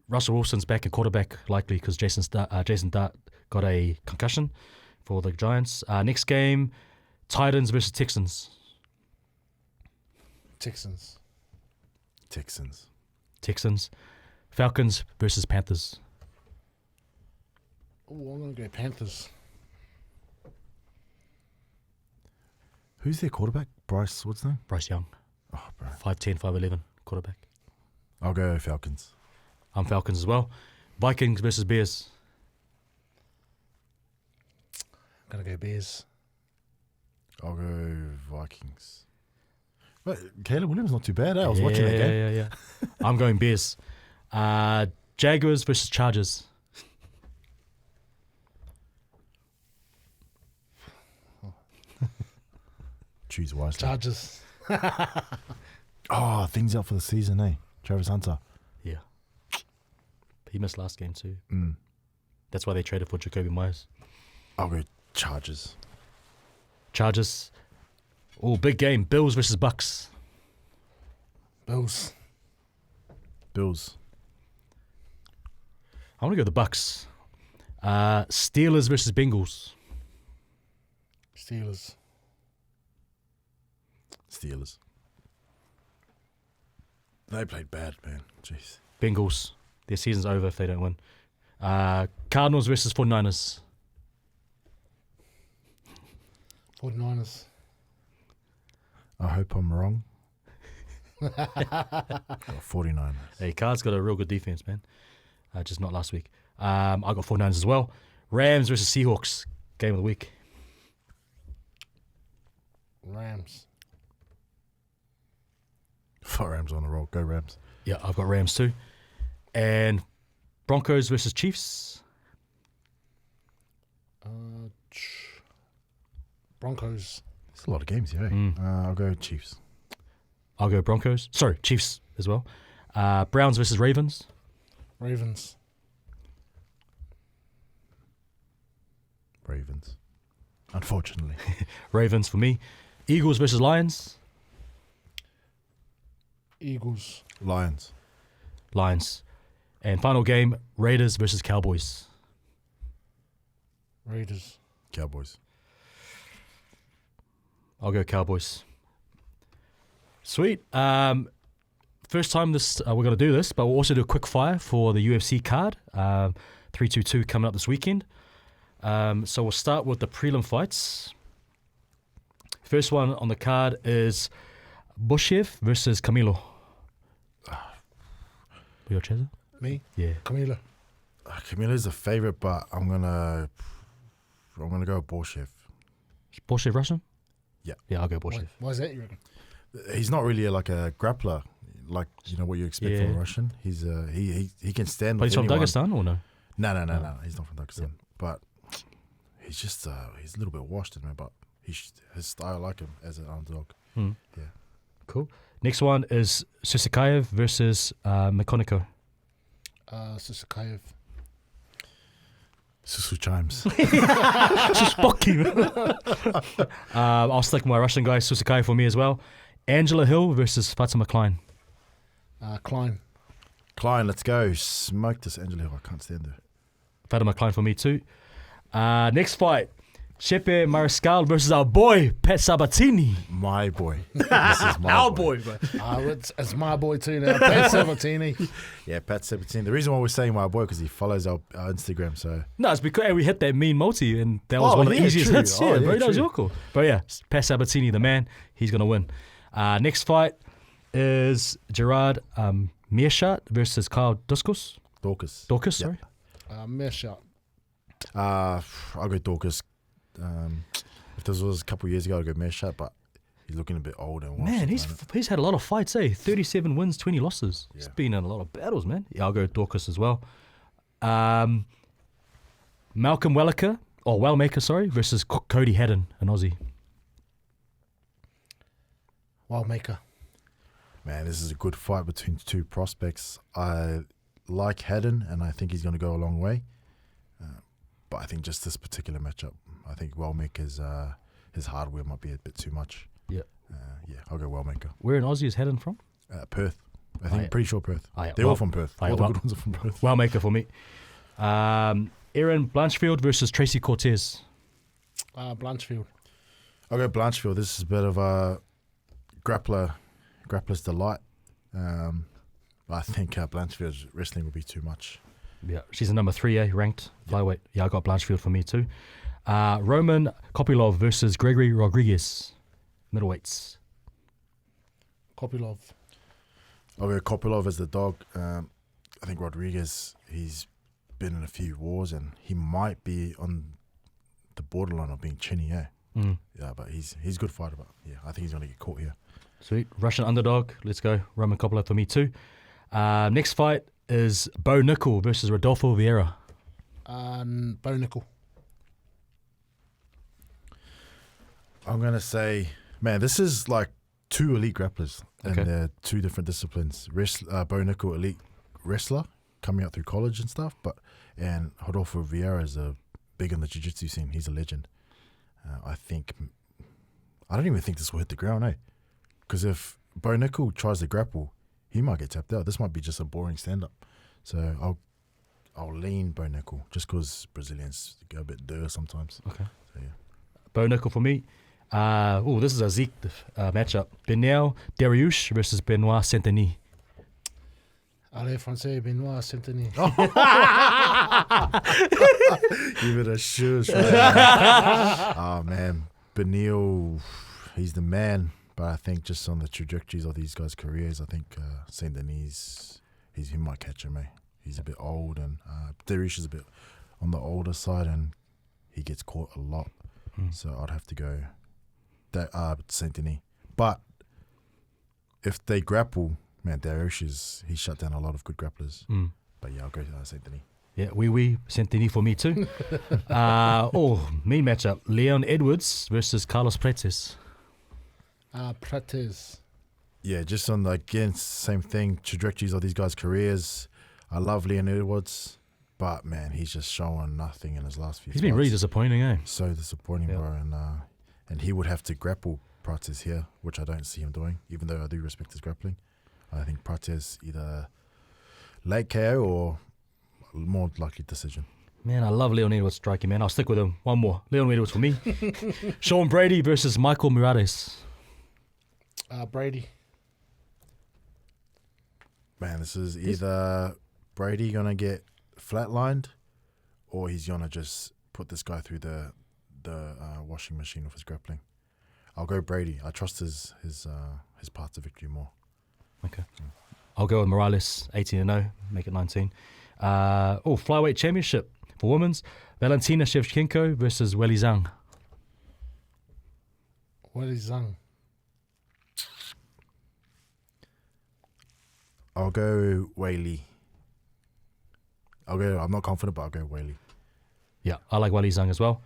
[SPEAKER 1] Russell Wilson's back at quarterback, likely because Jason Dart got a concussion for the Giants. Next game, Titans versus Texans.
[SPEAKER 3] Texans.
[SPEAKER 1] Texans. Falcons versus Panthers.
[SPEAKER 3] Oh, I'm going to go Panthers.
[SPEAKER 2] Who's their quarterback? Bryce, what's his name?
[SPEAKER 1] Bryce Young.
[SPEAKER 2] Oh, bro.
[SPEAKER 1] 5'10", 5'11", quarterback.
[SPEAKER 2] I'll go Falcons.
[SPEAKER 1] I'm Falcons as well. Vikings versus Bears.
[SPEAKER 3] I'm going to go Bears.
[SPEAKER 2] I'll go Vikings. But Caleb Williams not too bad. I was watching that game.
[SPEAKER 1] Yeah. I'm going Bears. Jaguars versus Chargers.
[SPEAKER 2] Choose wisely.
[SPEAKER 3] Chargers.
[SPEAKER 2] Oh, things out for the season, eh? Travis Hunter.
[SPEAKER 1] Yeah. He missed last game too.
[SPEAKER 2] Mm.
[SPEAKER 1] That's why they traded for Jacoby Myers.
[SPEAKER 2] I'll go Chargers.
[SPEAKER 1] Chargers. Oh, big game. Bills versus Bucks.
[SPEAKER 3] Bills.
[SPEAKER 1] I want to go the Bucks. Steelers versus Bengals.
[SPEAKER 3] Steelers.
[SPEAKER 2] They played bad, man. Jeez.
[SPEAKER 1] Bengals. Their season's over if they don't win. Cardinals versus 49ers.
[SPEAKER 3] 49ers.
[SPEAKER 2] I hope I'm wrong. 49ers.
[SPEAKER 1] Hey, Cards got a real good defense, man. Just not last week. I got 49ers as well. Rams versus Seahawks. Game of the week.
[SPEAKER 3] Rams.
[SPEAKER 2] 4 Rams on the roll. Go Rams.
[SPEAKER 1] Yeah, I've got Rams too. And Broncos versus Chiefs.
[SPEAKER 3] Broncos.
[SPEAKER 2] There's a lot of games here. I'll go Chiefs.
[SPEAKER 1] I'll go Broncos. Sorry, Chiefs as well. Browns versus Ravens.
[SPEAKER 3] Ravens.
[SPEAKER 2] Unfortunately.
[SPEAKER 1] Ravens for me. Eagles versus Lions.
[SPEAKER 3] Eagles.
[SPEAKER 2] Lions.
[SPEAKER 1] And final game, Raiders versus Cowboys.
[SPEAKER 3] Raiders.
[SPEAKER 2] Cowboys.
[SPEAKER 1] I'll go Cowboys. Sweet. First time we're going to do this, but we'll also do a quick fire for the UFC card. 322 coming up this weekend. So we'll start with the prelim fights. First one on the card is Bushev versus Camilo. Your Cheza?
[SPEAKER 3] Me?
[SPEAKER 1] Yeah.
[SPEAKER 3] Camila.
[SPEAKER 2] Camila's a favourite, but I'm gonna go Borshev.
[SPEAKER 1] Bushev Russian?
[SPEAKER 2] Yeah.
[SPEAKER 1] Yeah, I'll go Bushev.
[SPEAKER 3] Why is that, you reckon?
[SPEAKER 2] He's not really like a grappler, like what you expect from
[SPEAKER 1] Yeah.
[SPEAKER 2] a Russian. He's he can stand.
[SPEAKER 1] But
[SPEAKER 2] with
[SPEAKER 1] he's from
[SPEAKER 2] anyone.
[SPEAKER 1] Dagestan or no?
[SPEAKER 2] No. He's not from Dagestan. But he's just he's a little bit washed in me. But his style, I like him as an underdog.
[SPEAKER 1] Hmm.
[SPEAKER 2] Yeah.
[SPEAKER 1] Cool. Next one is Sisakayev versus Mekoniko.
[SPEAKER 3] Sisakayev.
[SPEAKER 2] Susu chimes.
[SPEAKER 1] Spocky. I'll stick my Russian guy, Susakai, for me as well. Angela Hill versus Fatima Klein.
[SPEAKER 3] Klein.
[SPEAKER 2] Klein, let's go. Smoke this Angela Hill. I can't stand her.
[SPEAKER 1] Fatima Klein for me too. Next fight. Chepe Mariscal versus our boy, Pat Sabatini.
[SPEAKER 2] My boy. This is my
[SPEAKER 1] Our
[SPEAKER 2] boy.
[SPEAKER 1] boy, bro.
[SPEAKER 3] It's my boy too now. Pat Sabatini.
[SPEAKER 2] Yeah, Pat 17. The reason why we're saying my boy because he follows our Instagram. So
[SPEAKER 1] No, it's because we hit that mean multi and that was
[SPEAKER 2] Oh,
[SPEAKER 1] one of the
[SPEAKER 2] yeah,
[SPEAKER 1] easiest
[SPEAKER 2] true.
[SPEAKER 1] hits.
[SPEAKER 2] Oh,
[SPEAKER 1] Yeah,
[SPEAKER 2] yeah,
[SPEAKER 1] bro, that was
[SPEAKER 2] true.
[SPEAKER 1] your call. But yeah, Pat Sabatini, the man, he's going to win. Next fight is Gerard Meerschaert versus Kyle Dorcas.
[SPEAKER 2] Dorcas.
[SPEAKER 1] Dorcas,
[SPEAKER 2] Yep.
[SPEAKER 1] sorry.
[SPEAKER 3] Meerschaert.
[SPEAKER 2] I'll go Dorcas. If this was a couple of years ago, I'd go Meerschaert, but he's looking a bit old and washed
[SPEAKER 1] Man,
[SPEAKER 2] at the
[SPEAKER 1] he's
[SPEAKER 2] moment.
[SPEAKER 1] had a lot of fights, 37 wins, 20 losses. He's
[SPEAKER 2] Yeah.
[SPEAKER 1] been in a lot of battles, man. Yeah, I'll go Dorcas as well. Malcolm Wellmaker, versus Cody Haddon, an Aussie.
[SPEAKER 3] Wildmaker.
[SPEAKER 2] Man, this is a good fight between two prospects. I like Haddon, and I think he's going to go a long way. But I think just this particular matchup, I think Wellmaker's his hardware might be a bit too much.
[SPEAKER 1] Yeah.
[SPEAKER 2] Yeah, I'll go Wellmaker.
[SPEAKER 1] Where in Aussie is Haddon from?
[SPEAKER 2] Perth. I think,
[SPEAKER 1] yeah.
[SPEAKER 2] pretty sure Perth.
[SPEAKER 1] Yeah.
[SPEAKER 2] They're all from Perth.
[SPEAKER 1] yeah,
[SPEAKER 2] All the
[SPEAKER 1] well-
[SPEAKER 2] good ones are from Perth.
[SPEAKER 1] Wellmaker for me. Erin Blanchfield versus Tracy Cortez.
[SPEAKER 3] Blanchfield.
[SPEAKER 2] I'll go Blanchfield. This is a bit of a grappler's delight. But I think Blanchfield's wrestling will be too much.
[SPEAKER 1] Yeah, she's a number 3 ranked flyweight. Yeah, I got Blanchfield for me too. Roman Kopylov versus Gregory Rodriguez, middleweights.
[SPEAKER 3] Kopylov.
[SPEAKER 2] I'll go Kopylov as the dog. I think Rodriguez, he's been in a few wars and he might be on the borderline of being chinny,
[SPEAKER 1] Mm.
[SPEAKER 2] Yeah, but he's a good fighter. But yeah, I think he's going to get caught here.
[SPEAKER 1] Sweet. Russian underdog. Let's go. Roman Kopylov for me too. Next fight is Bo Nickel versus Rodolfo Vieira.
[SPEAKER 3] Bo Nickel.
[SPEAKER 2] I'm going to say, man, this is like two elite grapplers
[SPEAKER 1] Okay.
[SPEAKER 2] and they're two different disciplines. Bo Nickel, elite wrestler coming out through college and stuff, and Rodolfo Vieira is big in the jiu-jitsu scene. He's a legend. I don't even think this will hit the ground, because if Bo Nickel tries to grapple, he might get tapped out. This might be just a boring stand-up. So I'll lean Bo Nickel just because Brazilians go a bit dur sometimes.
[SPEAKER 1] Okay.
[SPEAKER 2] So, yeah.
[SPEAKER 1] Bo Nickel for me. This is a Zeke matchup. Benel Dariush versus Benoit Saint-Denis.
[SPEAKER 3] Allez, Français, Benoit, Saint-Denis.
[SPEAKER 2] Give it a shush. Oh, man. Benil, he's the man. But I think just on the trajectories of these guys' careers, I think Saint Denis, he might catch him. He's a bit old, and Dariush is a bit on the older side, and he gets caught a lot. So I'd have to go Saint Denis. But if they grapple, man, Dariush he shut down a lot of good grapplers. But yeah, I'll go Saint Denis.
[SPEAKER 1] Yeah, Saint-Denis for me too. Main matchup. Leon Edwards versus Carlos Pretes.
[SPEAKER 3] Prates.
[SPEAKER 2] Yeah, just on again, same thing. Trajectories of these guys' careers. I love Leon Edwards, but man, he's just showing nothing in his last few.
[SPEAKER 1] He's been
[SPEAKER 2] fights.
[SPEAKER 1] really disappointing, eh?
[SPEAKER 2] So disappointing,
[SPEAKER 1] Yeah.
[SPEAKER 2] bro. And he would have to grapple Prates here, which I don't see him doing. Even though I do respect his grappling, I think Prates either late KO or more likely decision.
[SPEAKER 1] Man, I love Leon Edwards striking, man. I'll stick with him. One more. Leon Edwards for me. Sean Brady versus Michael Mirares.
[SPEAKER 3] Brady.
[SPEAKER 2] Man, this is either Brady gonna get flatlined, or he's gonna just put this guy through the washing machine with his grappling. I'll go Brady. I trust his path to victory more.
[SPEAKER 1] Okay. I'll go with Morales, 18-0, make it 19. Flyweight championship for women's. Valentina Shevchenko versus Weili Zhang.
[SPEAKER 3] Weili Zhang.
[SPEAKER 2] I'll go Weili. I'm not confident, but I'll go Weili.
[SPEAKER 1] Yeah, I like Weili Zhang as well.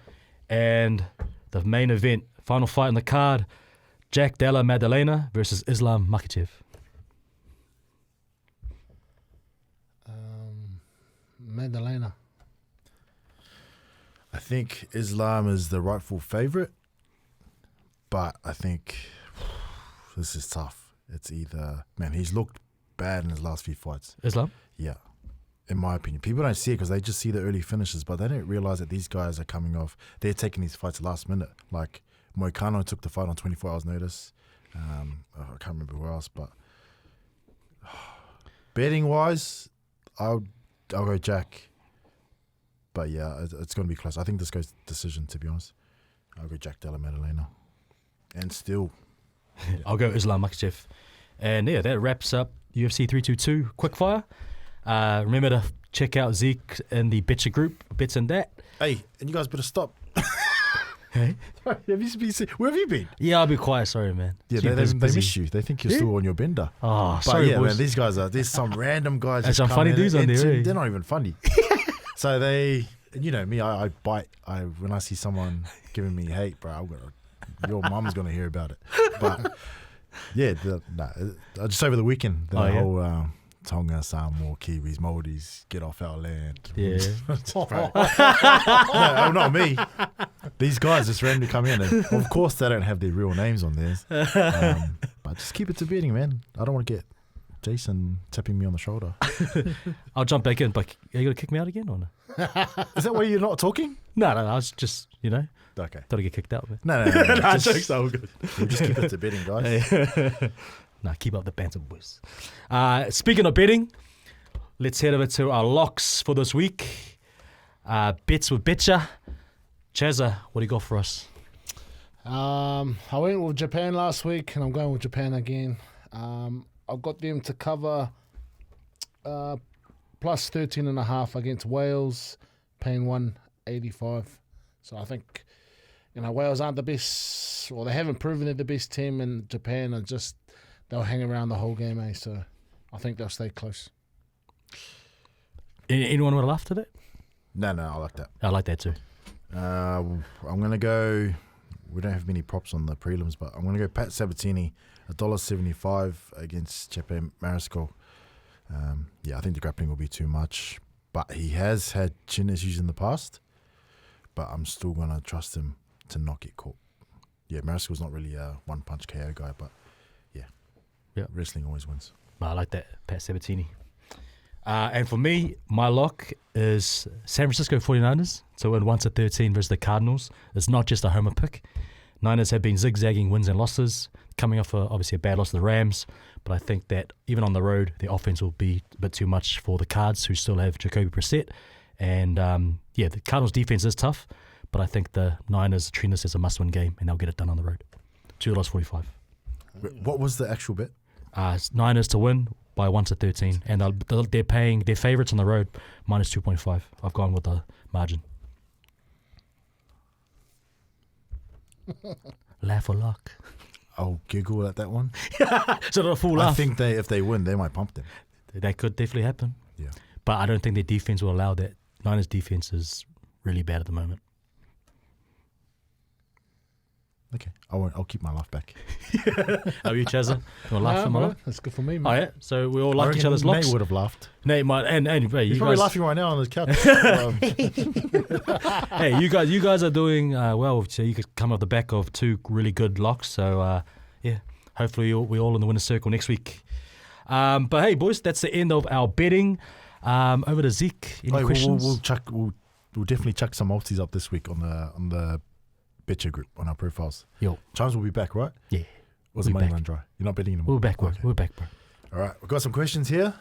[SPEAKER 1] And the main event, final fight on the card, Jack Della Maddalena versus Islam Makhachev.
[SPEAKER 3] Madalena.
[SPEAKER 2] think Islam is the rightful favourite, but I think this is tough. It's either, man, he's looked bad in his last few fights.
[SPEAKER 1] Islam?
[SPEAKER 2] Yeah, in my opinion. People don't see it because they just see the early finishes, but they don't realise that these guys are coming off. They're taking these fights last minute. Like, Moicano took the fight on 24 hours notice. I can't remember who else, but betting-wise, I'll go Jack. But yeah, it's going to be close. I think this goes decision, to be honest. I'll go Jack Della Maddalena. And still.
[SPEAKER 1] Yeah. I'll go Islam Makhachev. And yeah, that wraps up UFC 322 Quickfire. Remember to check out Zeke in the Betcha group, Betsndat.
[SPEAKER 2] Hey, and you guys better stop.
[SPEAKER 1] Hey?
[SPEAKER 2] Where have you been?
[SPEAKER 1] Yeah, I'll be quiet. Sorry, man.
[SPEAKER 2] Yeah, they miss you. They think you're still on your bender.
[SPEAKER 1] Oh,
[SPEAKER 2] but
[SPEAKER 1] sorry,
[SPEAKER 2] yeah,
[SPEAKER 1] boys.
[SPEAKER 2] man, these guys there's some random guys.
[SPEAKER 1] There's some funny dudes on there.
[SPEAKER 2] They're not even funny. So and you know me, I bite. When I see someone giving me hate, bro, your mum's gonna hear about it. But yeah, just over the weekend, the whole Tonga, Samoa, Kiwis, Māoris, get off our land.
[SPEAKER 1] Yeah.
[SPEAKER 2] No, not me. These guys just randomly come in, and of course they don't have their real names on theirs. But just keep it to betting, man. I don't want to get Jason tapping me on the shoulder.
[SPEAKER 1] I'll jump back in, but are you going to kick me out again or no?
[SPEAKER 2] Is that why you're not talking?
[SPEAKER 1] No, I was just,
[SPEAKER 2] Okay.
[SPEAKER 1] thought I'd get kicked out. Man.
[SPEAKER 2] No.
[SPEAKER 1] Jokes are all good.
[SPEAKER 2] We'll just keep it to betting, guys.
[SPEAKER 1] Nah, keep up the banter, boys. Speaking of betting, let's head over to our locks for this week. Bets with Betcha. Chazza, what do you got for us?
[SPEAKER 3] I went with Japan last week, and I'm going with Japan again. I've got them to cover plus 13.5 against Wales, paying 185. So I think, Wales aren't the best, or they haven't proven they're the best team, and Japan they'll hang around the whole game, So I think they'll stay close.
[SPEAKER 1] Anyone would have laughed at it?
[SPEAKER 2] No, I like that.
[SPEAKER 1] I like that too.
[SPEAKER 2] I'm going to go, we don't have many props on the prelims, but I'm going to go Pat Sabatini, $1.75 against Chepe Mariscal. I think the grappling will be too much, but he has had chin issues in the past, but I'm still going to trust him to not get caught. Yeah, Mariscal's not really a one-punch KO guy, but yeah, wrestling always wins.
[SPEAKER 1] I like that, Pat Sabatini. And for me, my lock is San Francisco 49ers to win 1-13 versus the Cardinals. It's not just a homer pick. Niners have been zigzagging wins and losses, coming off obviously a bad loss to the Rams, but I think that even on the road, the offense will be a bit too much for the Cards, who still have Jacoby Brissett. And the Cardinals defense is tough, but I think the Niners treat this as a must-win game, and they'll get it done on the road. $2.45.
[SPEAKER 2] What was the actual bet?
[SPEAKER 1] Niners to win by 1-13, and they're paying their favourites on the road minus 2.5. I've gone with the margin. Laugh or luck.
[SPEAKER 2] I'll giggle at that one.
[SPEAKER 1] So not a full laugh.
[SPEAKER 2] I think if they win, they might pump them.
[SPEAKER 1] That could definitely happen.
[SPEAKER 2] Yeah,
[SPEAKER 1] but I don't think their defense will allow that. Niners defense is really bad at the moment.
[SPEAKER 2] Okay, I'll keep my laugh back.
[SPEAKER 1] Are you, Chazza? You want to laugh for my?
[SPEAKER 3] That's good for me, man.
[SPEAKER 1] Oh, yeah? So we all like each other's locks?
[SPEAKER 2] Nate would have laughed.
[SPEAKER 1] Nate might. And anyway,
[SPEAKER 2] he's probably laughing right now on his couch.
[SPEAKER 1] Hey, you guys are doing well. So you could come off the back of two really good locks. So, hopefully we're all in the winner's circle next week. But hey, boys, that's the end of our betting. Over to Zeke. Any questions?
[SPEAKER 2] We'll definitely chuck some multis up this week on the Betcha group on our profiles.
[SPEAKER 1] Yo.
[SPEAKER 2] Chimes will be back, right?
[SPEAKER 1] Yeah.
[SPEAKER 2] Was the money line dry? You're not betting anymore?
[SPEAKER 1] We're back, bro.
[SPEAKER 2] Okay.
[SPEAKER 1] We're back, bro.
[SPEAKER 2] All right. We've got some questions here.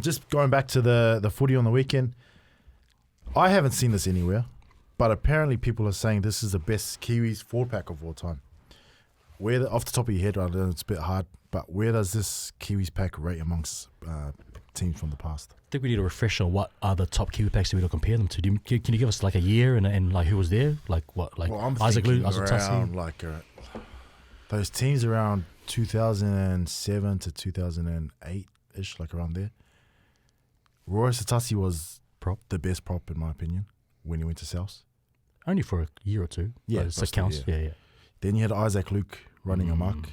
[SPEAKER 2] Just going back to the footy on the weekend. I haven't seen this anywhere, but apparently people are saying this is the best Kiwis 4-pack of all time. Off the top of your head, I know it's a bit hard, but where does this Kiwis pack rate amongst teams from the past?
[SPEAKER 1] I think we need a refresher on what are the top Kiwi packs that we don't compare them to. Can you give us like a year and like who was there? Like what? Like
[SPEAKER 2] I'm
[SPEAKER 1] Isaac Lou,
[SPEAKER 2] thinking
[SPEAKER 1] Isaac
[SPEAKER 2] around
[SPEAKER 1] Tassi?
[SPEAKER 2] Those teams around 2007 to 2008-ish, like around there. Roy Satasi was the best prop in my opinion when he went to South.
[SPEAKER 1] Only for a year or two.
[SPEAKER 2] Yeah,
[SPEAKER 1] it counts. Yeah.
[SPEAKER 2] Then you had Isaac Luke running amok,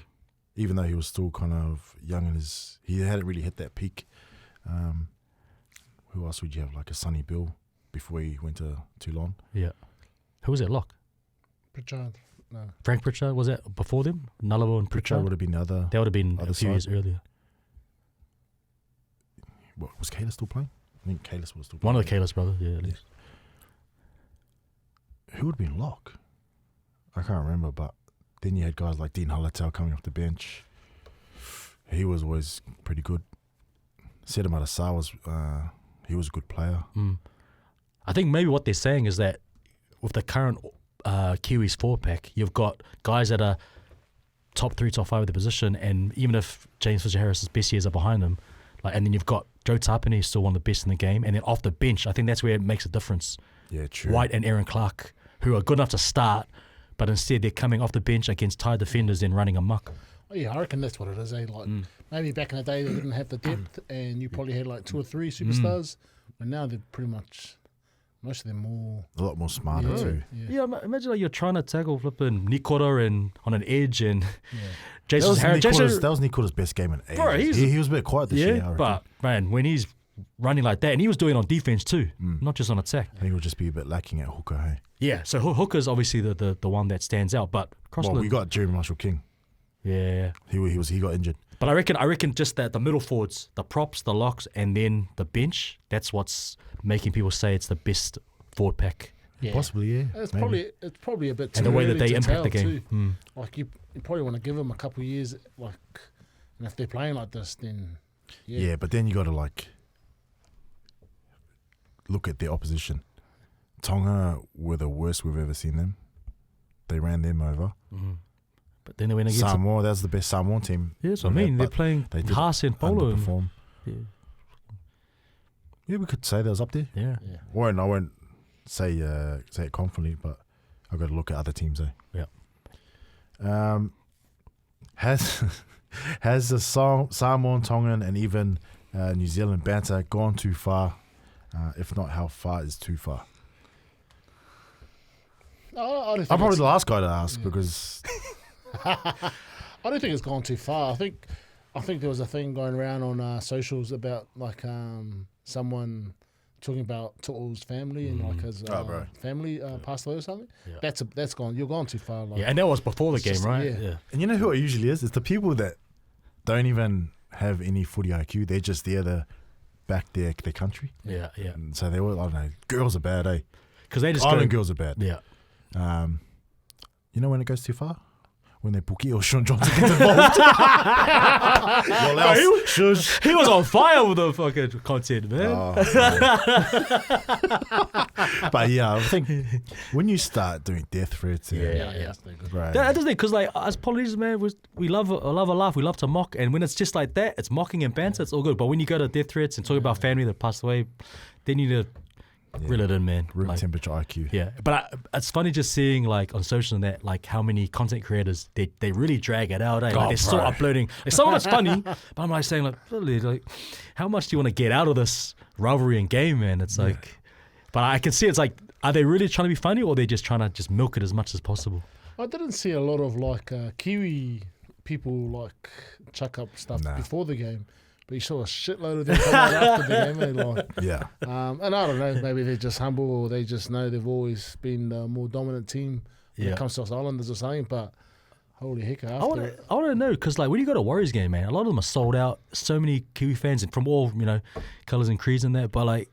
[SPEAKER 2] even though he was still kind of young in he hadn't really hit that peak. Who else would you have? Like a Sonny Bill. before he went to Toulon.
[SPEAKER 1] Yeah. Who was that lock?
[SPEAKER 3] Pritchard. No.
[SPEAKER 1] Frank Pritchard, was that before them? Nullabo and
[SPEAKER 2] Pritchard
[SPEAKER 1] Pritchard?
[SPEAKER 2] would have been the other.
[SPEAKER 1] That would have been
[SPEAKER 2] other
[SPEAKER 1] a few
[SPEAKER 2] side.
[SPEAKER 1] years earlier.
[SPEAKER 2] What, was Kalis still playing? I think Kalis was still
[SPEAKER 1] One
[SPEAKER 2] playing.
[SPEAKER 1] of the Kalis brothers, yeah, at least.
[SPEAKER 2] Who would have been lock? I can't remember, but then you had guys like Dean Halatel coming off the bench. He was always pretty good. Sedem Adesar was, he was a good player.
[SPEAKER 1] Mm. I think maybe what they're saying is that with the current Kiwis 4-pack, you've got guys that are top 3, top 5 of the position, and even if James Fisher-Harris's best years are behind him, like, and then you've got Joe Tapine, who's still one of the best in the game, and then off the bench, I think that's where it makes a difference.
[SPEAKER 2] Yeah, true.
[SPEAKER 1] White and Aaron Clark, who are good enough to start, but instead they're coming off the bench against tired defenders and running amok.
[SPEAKER 3] Oh, yeah, I reckon that's what it is. Eh? Like maybe back in the day they didn't have the depth, and you probably had like 2 or 3 superstars, but now they're pretty much most of them more.
[SPEAKER 2] A lot more smarter too.
[SPEAKER 1] Yeah, imagine like you're trying to tackle flipping Nikora and on an edge and Jason
[SPEAKER 2] That
[SPEAKER 1] Harris.
[SPEAKER 2] was Nikora's best game in ages.
[SPEAKER 1] Bro,
[SPEAKER 2] he was a bit quiet this year. I reckon.
[SPEAKER 1] but man, when he's running like that, and he was doing it on defense too, not just on attack.
[SPEAKER 2] I think he'll just be a bit lacking at hooker. Hey,
[SPEAKER 1] Yeah, so Hooker's obviously the one that stands out, but Crossland.
[SPEAKER 2] well, we got Jeremy Marshall King.
[SPEAKER 1] Yeah,
[SPEAKER 2] He got injured.
[SPEAKER 1] but I reckon just that the middle forwards, the props, the locks, and then the bench. That's what's making people say it's the best forward pack.
[SPEAKER 3] Yeah.
[SPEAKER 2] Possibly, yeah.
[SPEAKER 3] It's
[SPEAKER 2] maybe.
[SPEAKER 3] probably a bit too
[SPEAKER 1] And the way that
[SPEAKER 3] early
[SPEAKER 1] they
[SPEAKER 3] to
[SPEAKER 1] impact
[SPEAKER 3] tell
[SPEAKER 1] the game.
[SPEAKER 3] too. Like you probably want to give them a couple of years, like, and if they're playing like this, then
[SPEAKER 2] Yeah, but then you got to like look at the opposition. Tonga were the worst we've ever seen them. They ran them over.
[SPEAKER 1] But then they went against
[SPEAKER 2] Samoa, that's the best Samoan team.
[SPEAKER 1] Yeah, so I mean they're
[SPEAKER 2] but
[SPEAKER 1] playing
[SPEAKER 2] they did
[SPEAKER 1] Haas and Polo. And,
[SPEAKER 2] underperform.
[SPEAKER 1] yeah,
[SPEAKER 2] Yeah, we could say that was up there.
[SPEAKER 1] yeah.
[SPEAKER 2] I won't say it confidently, but I've got to look at other teams.
[SPEAKER 1] Yeah.
[SPEAKER 2] Has the Samoan, Tongan, and even New Zealand banter gone too far? If not, how far is too far?
[SPEAKER 3] I don't think
[SPEAKER 2] I'm probably
[SPEAKER 3] it's-
[SPEAKER 2] the last guy to ask because
[SPEAKER 3] I don't think it's gone too far. I think there was a thing going around on socials about like someone talking about To'o's family and like his
[SPEAKER 2] bro.
[SPEAKER 3] family passed away or something.
[SPEAKER 1] Yeah.
[SPEAKER 3] That's gone. You're gone too far. Like,
[SPEAKER 1] Yeah, and that was before the
[SPEAKER 3] It's
[SPEAKER 1] game,
[SPEAKER 3] just-
[SPEAKER 1] right?
[SPEAKER 3] yeah.
[SPEAKER 2] and you know who it usually is? It's the people that don't even have any footy IQ. They're just there to back their country.
[SPEAKER 1] Yeah.
[SPEAKER 2] And so they were, I don't know, girls are bad, eh?
[SPEAKER 1] Because they just
[SPEAKER 2] Island
[SPEAKER 1] go.
[SPEAKER 2] girls are bad.
[SPEAKER 1] Yeah.
[SPEAKER 2] You know when it goes too far? When they Pookie or Sean Johnson gets involved. Well, else, shush.
[SPEAKER 1] He was on fire with the fucking content, man.
[SPEAKER 2] Oh, man. But yeah, I think when you start doing death threats,
[SPEAKER 1] Yeah.
[SPEAKER 3] that's no good.
[SPEAKER 2] right.
[SPEAKER 1] That doesn't because like as Polynesians, man, we love a laugh, we love to mock, and when it's just like that, it's mocking and banter, it's all good. But when you go to death threats and talk about family that passed away, then you need to reel it in, man.
[SPEAKER 2] Room
[SPEAKER 1] Like,
[SPEAKER 2] temperature IQ.
[SPEAKER 1] yeah, but it's funny just seeing like on social and that like how many content creators they really drag it out. Eh? Like they're still
[SPEAKER 2] bro.
[SPEAKER 1] uploading. Like, some of it's funny, but I'm like saying really like, how much do you want to get out of this rivalry and game, man? It's like, but I can see it's like, are they really trying to be funny or are they just trying to just milk it as much as possible?
[SPEAKER 3] I didn't see a lot of like Kiwi people like chuck up stuff
[SPEAKER 2] Nah.
[SPEAKER 3] before the game, but you saw a shitload of them come out after the game. Eh? Like,
[SPEAKER 2] Yeah.
[SPEAKER 3] and I don't know, maybe they're just humble or they just know they've always been the more dominant team when
[SPEAKER 1] Yeah.
[SPEAKER 3] it comes to us Islanders or something. But holy heck,
[SPEAKER 1] I
[SPEAKER 3] after
[SPEAKER 1] want
[SPEAKER 3] it,
[SPEAKER 1] to know because like when you go to a Warriors game, man, a lot of them are sold out. So many Kiwi fans and from all colours and creeds and that. But like,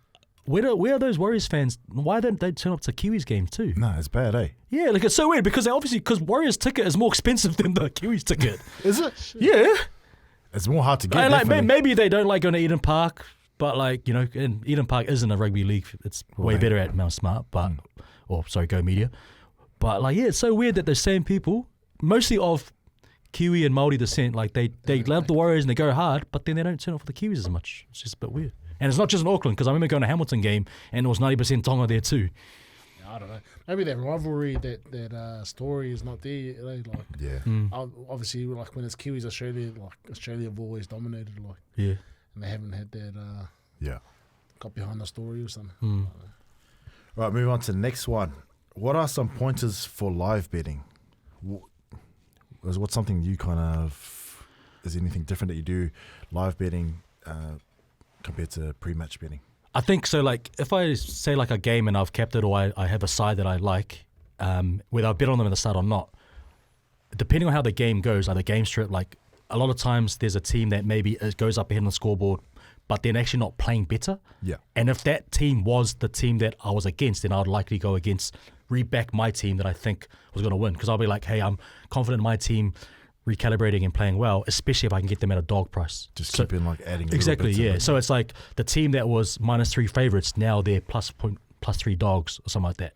[SPEAKER 1] where are those Warriors fans? Why don't they turn up to Kiwis games too?
[SPEAKER 2] No, it's bad, eh?
[SPEAKER 1] Yeah, like it's so weird because because Warriors ticket is more expensive than the Kiwis ticket.
[SPEAKER 2] Is it?
[SPEAKER 1] Yeah,
[SPEAKER 2] It's more hard to get.
[SPEAKER 1] and like
[SPEAKER 2] definitely.
[SPEAKER 1] maybe they don't like going to Eden Park, but like and Eden Park isn't a rugby league. It's way
[SPEAKER 2] Right.
[SPEAKER 1] better at Mount Smart, but Go Media. But like it's so weird that those same people, mostly of Kiwi and Māori descent, like they love the Warriors and they go hard, but then they don't turn up for the Kiwis as much. It's just a bit weird. And it's not just in Auckland because I remember going to Hamilton game and it was 90% Tonga there too.
[SPEAKER 3] I don't know. Maybe that rivalry, that story is not there. You know, like
[SPEAKER 2] Yeah.
[SPEAKER 3] obviously, like when it's Kiwis, Australia have always dominated, like,
[SPEAKER 1] Yeah.
[SPEAKER 3] and they haven't had that
[SPEAKER 2] Yeah.
[SPEAKER 3] got behind the story or something.
[SPEAKER 2] Right, move on to the next one. What are some pointers for live betting? What's something you kind of, is anything different that you do live betting compared to pre-match betting?
[SPEAKER 1] I think so. Like if I say like a game and I've kept it, or I have a side that I like, whether I bet on them at the start or not, depending on how the game goes, like the game strip, like a lot of times there's a team that maybe it goes up ahead on the scoreboard, but they're actually not playing better.
[SPEAKER 2] Yeah.
[SPEAKER 1] And if that team was the team that I was against, then I would likely go against, reback my team that I think was going to win. Because I'll be like, hey, I'm confident in my team recalibrating and playing well, especially if I can get them at a dog price.
[SPEAKER 2] Just keep in like adding
[SPEAKER 1] exactly,
[SPEAKER 2] little bits
[SPEAKER 1] yeah.
[SPEAKER 2] of it.
[SPEAKER 1] So it's like the team that was -3 favourites, now they're plus 3 dogs or something like that.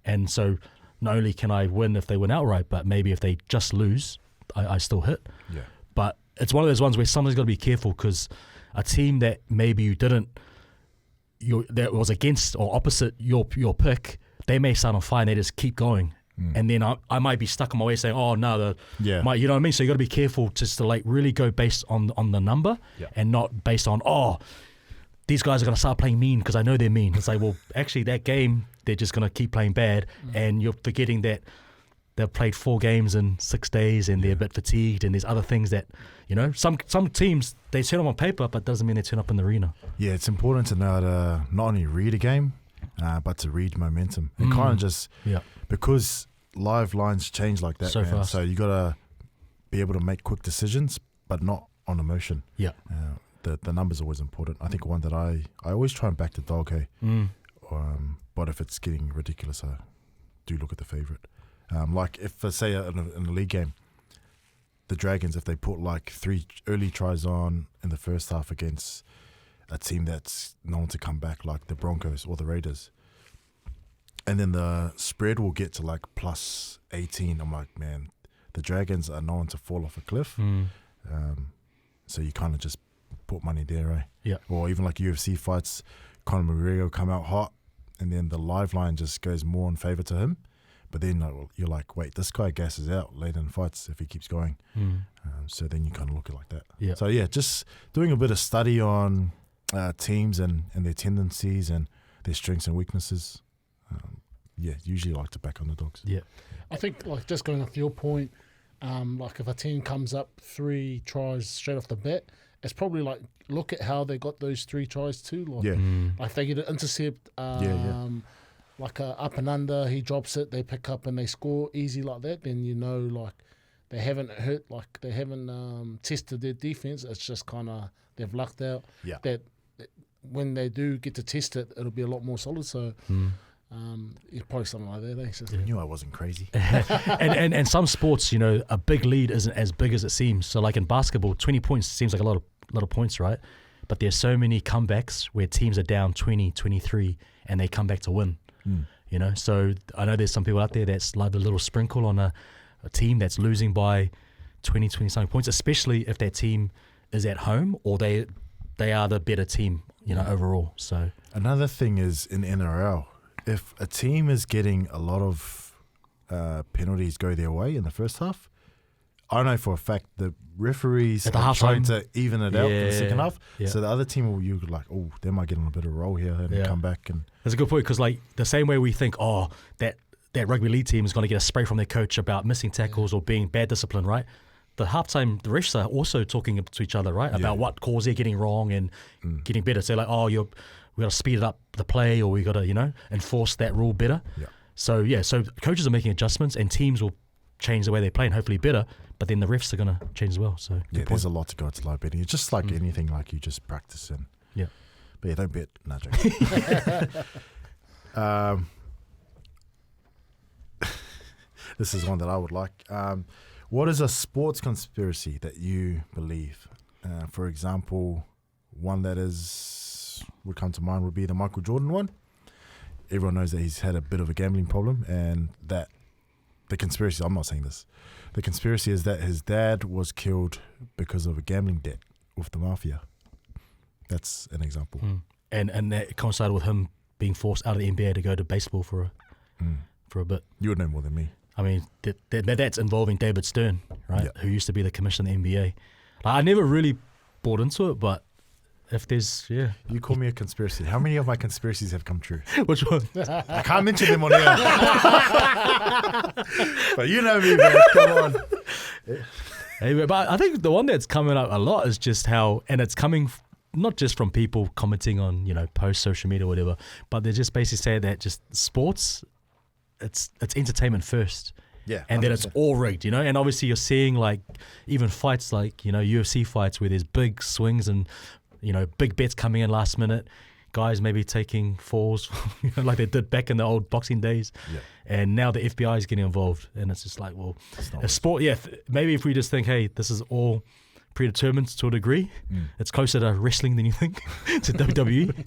[SPEAKER 1] And so not only can I win if they win outright, but maybe if they just lose, I still hit.
[SPEAKER 2] Yeah.
[SPEAKER 1] But it's one of those ones where somebody's got to be careful, because a team that maybe that was against or opposite your pick, they may start on fire and they just keep going. And then I might be stuck on my way saying, oh, no, you know what I mean? So you got to be careful just to like really go based on the number and not based on, oh, these guys are going to start playing mean because I know they're mean. It's like, well, actually that game, they're just going to keep playing bad, and you're forgetting that they've played 4 games in 6 days and they're a bit fatigued, and there's other things that, you know, some teams, they turn up on paper, but doesn't mean they turn up in the arena.
[SPEAKER 2] Yeah, it's important to know how to not only read a game, but to read momentum. And kind of just, because live lines change like that,
[SPEAKER 1] so
[SPEAKER 2] man.
[SPEAKER 1] fast.
[SPEAKER 2] So you got to be able to make quick decisions, but not on emotion.
[SPEAKER 1] Yeah.
[SPEAKER 2] The number's always important. I think one that I always try and back the dog, hey. But if it's getting ridiculous, I do look at the favourite. Like if, say, in a league game, the Dragons, if they put like 3 early tries on in the first half against a team that's known to come back, like the Broncos or the Raiders, and then the spread will get to like plus 18, I'm like, man, the Dragons are known to fall off a cliff. So you kind of just put money there, right?
[SPEAKER 1] Yeah.
[SPEAKER 2] Or even like UFC fights, Conor McGregor come out hot, and then the live line just goes more in favour to him. But then you're like, wait, this guy gasses out later in fights if he keeps going. So then you kind of look at it like that.
[SPEAKER 1] Yeah.
[SPEAKER 2] So yeah, just doing a bit of study on teams and their tendencies and their strengths and weaknesses. Usually like to back underdogs.
[SPEAKER 1] Yeah.
[SPEAKER 3] I think, like, just going off your point, like if a team comes up 3 tries straight off the bat, it's probably like, look at how they got those 3 tries too. Like, like if they get an intercept, like a up and under, he drops it, they pick up and they score easy like that, then you know, like, they haven't they haven't tested their defense. It's just kind of, they've lucked out.
[SPEAKER 2] Yeah.
[SPEAKER 3] That when they do get to test it, it'll be a lot more solid. So probably something like that. Eh? So,
[SPEAKER 2] I knew I wasn't crazy.
[SPEAKER 1] and some sports, you know, a big lead isn't as big as it seems. So like in basketball, 20 points seems like a lot of points, right? But there's so many comebacks where teams are down 20, 23, and they come back to win. You know, so I know there's some people out there that's like a little sprinkle on a team that's losing by 20 something points, especially if that team is at home or they are the better team, you know, overall. So
[SPEAKER 2] another thing is in NRL, if a team is getting a lot of penalties go their way in the first half, I know for a fact the referees are trying to even it out in the second half.
[SPEAKER 1] Yeah.
[SPEAKER 2] So the other team will, you're like, oh, they might get on a bit of a roll here and come back. And
[SPEAKER 1] that's a good point, because like the same way we think, oh, that rugby league team is going to get a spray from their coach about missing tackles or being bad discipline, right? The halftime, the refs are also talking to each other, right, about what calls they're getting wrong and getting better. So like, oh, we got to speed up the play, or we got to, you know, enforce that rule better. Yeah. So so coaches are making adjustments and teams will change the way they play and hopefully better. But then the refs are going to change as well. So
[SPEAKER 2] there's a lot to go to live betting. It's just like anything, like you just practice and but yeah, don't bet. No, joking. This is one that I would like. What is a sports conspiracy that you believe? For example, one that would come to mind would be the Michael Jordan one. Everyone knows that he's had a bit of a gambling problem, and that the conspiracy, I'm not saying this, the conspiracy is that his dad was killed because of a gambling debt with the mafia. That's an example.
[SPEAKER 1] And that coincided with him being forced out of the NBA to go to baseball for a bit.
[SPEAKER 2] You would know more than me.
[SPEAKER 1] I mean, that's involving David Stern, right? Who used to be the commissioner of the NBA. Like, I never really bought into it, but if there's,
[SPEAKER 2] You call me a conspiracy. How many of my conspiracies have come true?
[SPEAKER 1] Which one?
[SPEAKER 2] I can't mention them on air. But you know me, man. Come on.
[SPEAKER 1] Hey, but I think the one that's coming up a lot is just how, and it's coming not just from people commenting on, post social media or whatever, but they just basically say that just sports, it's entertainment first.
[SPEAKER 2] Yeah.
[SPEAKER 1] And then it's
[SPEAKER 2] 100%.
[SPEAKER 1] all rigged, And obviously you're seeing like even fights like, UFC fights where there's big swings and, big bets coming in last minute. Guys maybe taking falls, like they did back in the old boxing days.
[SPEAKER 2] Yeah.
[SPEAKER 1] And now the FBI is getting involved. And it's just like, well,
[SPEAKER 2] It's not
[SPEAKER 1] a sport, maybe if we just think, hey, this is all predetermined to a degree, it's closer to wrestling than you think, to WWE.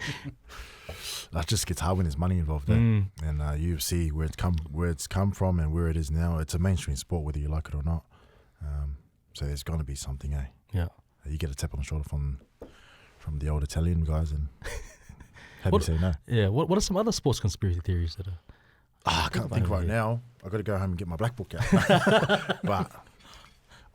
[SPEAKER 2] That just gets hard when there's money involved there. And UFC, where it's come from and where it is now, it's a mainstream sport whether you like it or not. So there's going to be something, eh?
[SPEAKER 1] Yeah.
[SPEAKER 2] You get a tap on the shoulder from the old Italian guys and how do you say no?
[SPEAKER 1] Yeah. What are some other sports conspiracy theories that are?
[SPEAKER 2] I can't think right now. I've got to go home and get my black book out. But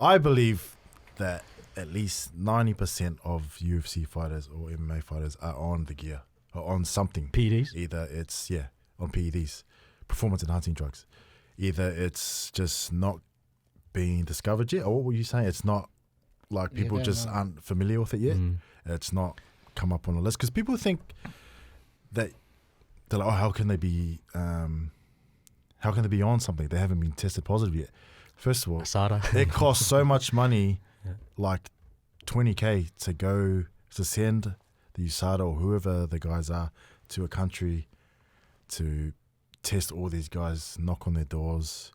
[SPEAKER 2] I believe that at least 90% of UFC fighters or MMA fighters are on the gear or on something.
[SPEAKER 1] PEDs?
[SPEAKER 2] Either it's, on PEDs, performance enhancing drugs. Either it's just not being discovered yet, or what were you saying? It's not like people just aren't familiar with it yet. It's not come up on the list because people think that they're like, how can they be on something? They haven't been tested positive yet. First of all,
[SPEAKER 1] Asada.
[SPEAKER 2] it costs so much money, like $20,000 to go to send the USADA or whoever the guys are to a country to test all these guys, knock on their doors.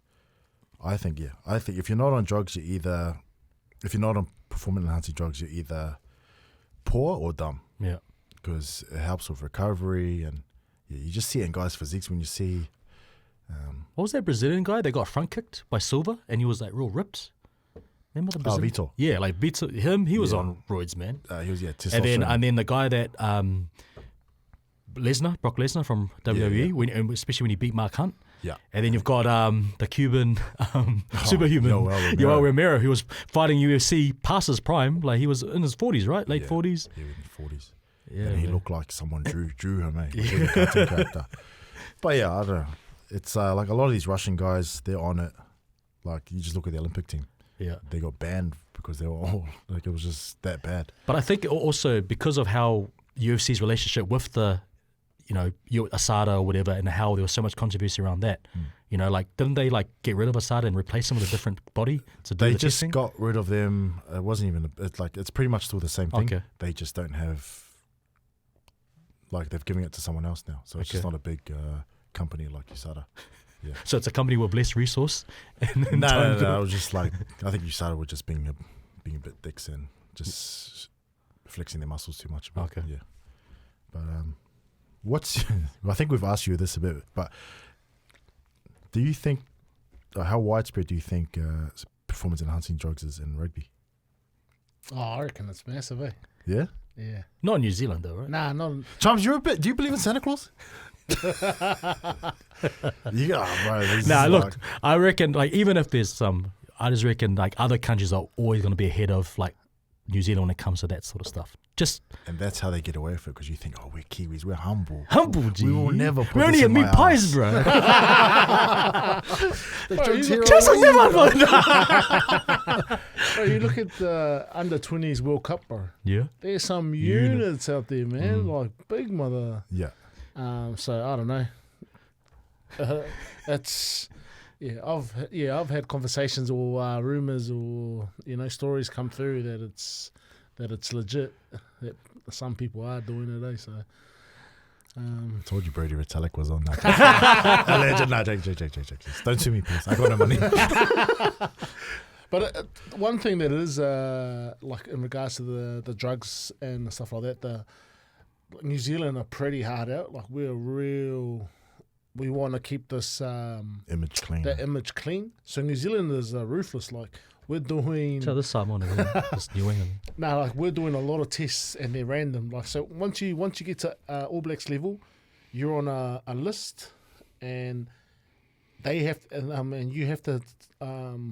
[SPEAKER 2] I think if you're not on drugs, if you're not on performance enhancing drugs, you're either poor or dumb.
[SPEAKER 1] Yeah.
[SPEAKER 2] Because it helps with recovery and you just see it in guys' physiques when you see.
[SPEAKER 1] What was that Brazilian guy that got front kicked by Silva and he was like real ripped? Remember the Brazilian?
[SPEAKER 2] Vitor.
[SPEAKER 1] Yeah, like Vitor. He was on roids, man.
[SPEAKER 2] He was testosterone.
[SPEAKER 1] And then the guy that Brock Lesnar from WWE, especially when he beat Mark Hunt.
[SPEAKER 2] Yeah.
[SPEAKER 1] And then you've got the Cuban superhuman Yoel Romero, who was fighting UFC past his prime. Like he was in his 40s, right? Late 40s.
[SPEAKER 2] Yeah, in his 40s.
[SPEAKER 1] Yeah,
[SPEAKER 2] and he looked like someone drew him, eh? With a cartoon character. But yeah, I don't know. It's like a lot of these Russian guys, they're on it. Like you just look at the Olympic team.
[SPEAKER 1] Yeah.
[SPEAKER 2] They got banned because they were all like it was just that bad.
[SPEAKER 1] But I think also because of how UFC's relationship with the Asada or whatever, and how there was so much controversy around that. Like didn't they like get rid of Asada and replace him with a different body to do
[SPEAKER 2] They
[SPEAKER 1] the
[SPEAKER 2] just
[SPEAKER 1] testing?
[SPEAKER 2] got rid of them. It wasn't even. It's pretty much still the same thing.
[SPEAKER 1] Okay.
[SPEAKER 2] They just don't have. Like they've given it to someone else now, so it's just not a big company like USADA. Yeah.
[SPEAKER 1] So it's a company with less resource.
[SPEAKER 2] No. I was just like, I think USADA were just being a bit dicks and just flexing their muscles too much.
[SPEAKER 1] Okay.
[SPEAKER 2] Yeah. But I think we've asked you this a bit, but do you think, how widespread do you think performance enhancing drugs is in rugby?
[SPEAKER 3] Oh, I reckon it's massive, eh?
[SPEAKER 2] Yeah.
[SPEAKER 3] Yeah.
[SPEAKER 1] Not in New Zealand though, right?
[SPEAKER 3] Nah, not.
[SPEAKER 2] Chums, do you believe in Santa Claus?
[SPEAKER 1] Look, I reckon like even if there's I just reckon like other countries are always going to be ahead of like New Zealand when it comes to that sort of stuff.
[SPEAKER 2] And that's how they get away with it because you think, oh, we're Kiwis, we're humble.
[SPEAKER 1] G.
[SPEAKER 2] We will never put
[SPEAKER 1] we only
[SPEAKER 2] this
[SPEAKER 1] eat
[SPEAKER 2] in
[SPEAKER 1] meat
[SPEAKER 2] my
[SPEAKER 1] pies,
[SPEAKER 2] ass.
[SPEAKER 1] bro.
[SPEAKER 3] Bro, you look at the under-20s World Cup, bro.
[SPEAKER 1] Yeah.
[SPEAKER 3] There's some units out there, man. Like big mother.
[SPEAKER 2] Yeah.
[SPEAKER 3] So I don't know. It's I've had conversations or rumors or stories come through that it's legit, that some people are doing it, so
[SPEAKER 2] I told you Brady Retallick was on that. Legend. No, Jake. Don't sue me, please. I got no money.
[SPEAKER 3] But one thing that is like in regards to the drugs and stuff like that, New Zealand are pretty hard out. Like we want to keep this
[SPEAKER 2] image clean.
[SPEAKER 3] That image clean. So New Zealanders are ruthless. Like we're doing.
[SPEAKER 1] So this Samoa, this New England.
[SPEAKER 3] No, like we're doing a lot of tests and they're random. Like so, once you get to All Blacks level, you're on a list, and they have and you have to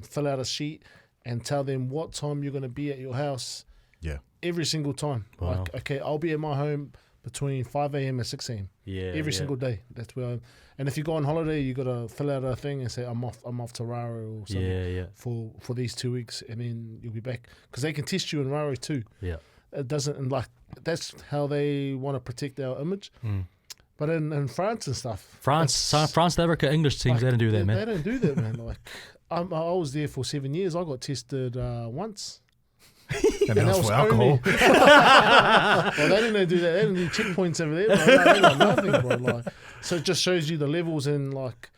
[SPEAKER 3] fill out a sheet and tell them what time you're going to be at your house.
[SPEAKER 2] Yeah.
[SPEAKER 3] Every single time.
[SPEAKER 1] Wow.
[SPEAKER 3] Like okay, I'll be at my home between 5 a.m. and 6 a.m.
[SPEAKER 1] Yeah.
[SPEAKER 3] Every single day. That's where. And if you go on holiday, you got to fill out a thing and say I'm off to Raro or something.
[SPEAKER 1] Yeah.
[SPEAKER 3] For these 2 weeks, and then you'll be back because they can test you in Raro too.
[SPEAKER 1] Yeah.
[SPEAKER 3] it doesn't, and like that's how they want to protect our image. But in France and stuff,
[SPEAKER 1] France, South Africa, English teams,
[SPEAKER 3] like,
[SPEAKER 1] they don't do that,
[SPEAKER 3] they
[SPEAKER 1] man.
[SPEAKER 3] don't do that, man. Like I was there for 7 years. I got tested once.
[SPEAKER 2] And that was for alcohol.
[SPEAKER 3] Well, they didn't do that. They didn't do checkpoints over there. Bro. They got nothing, bro. Like, so it just shows you the levels and like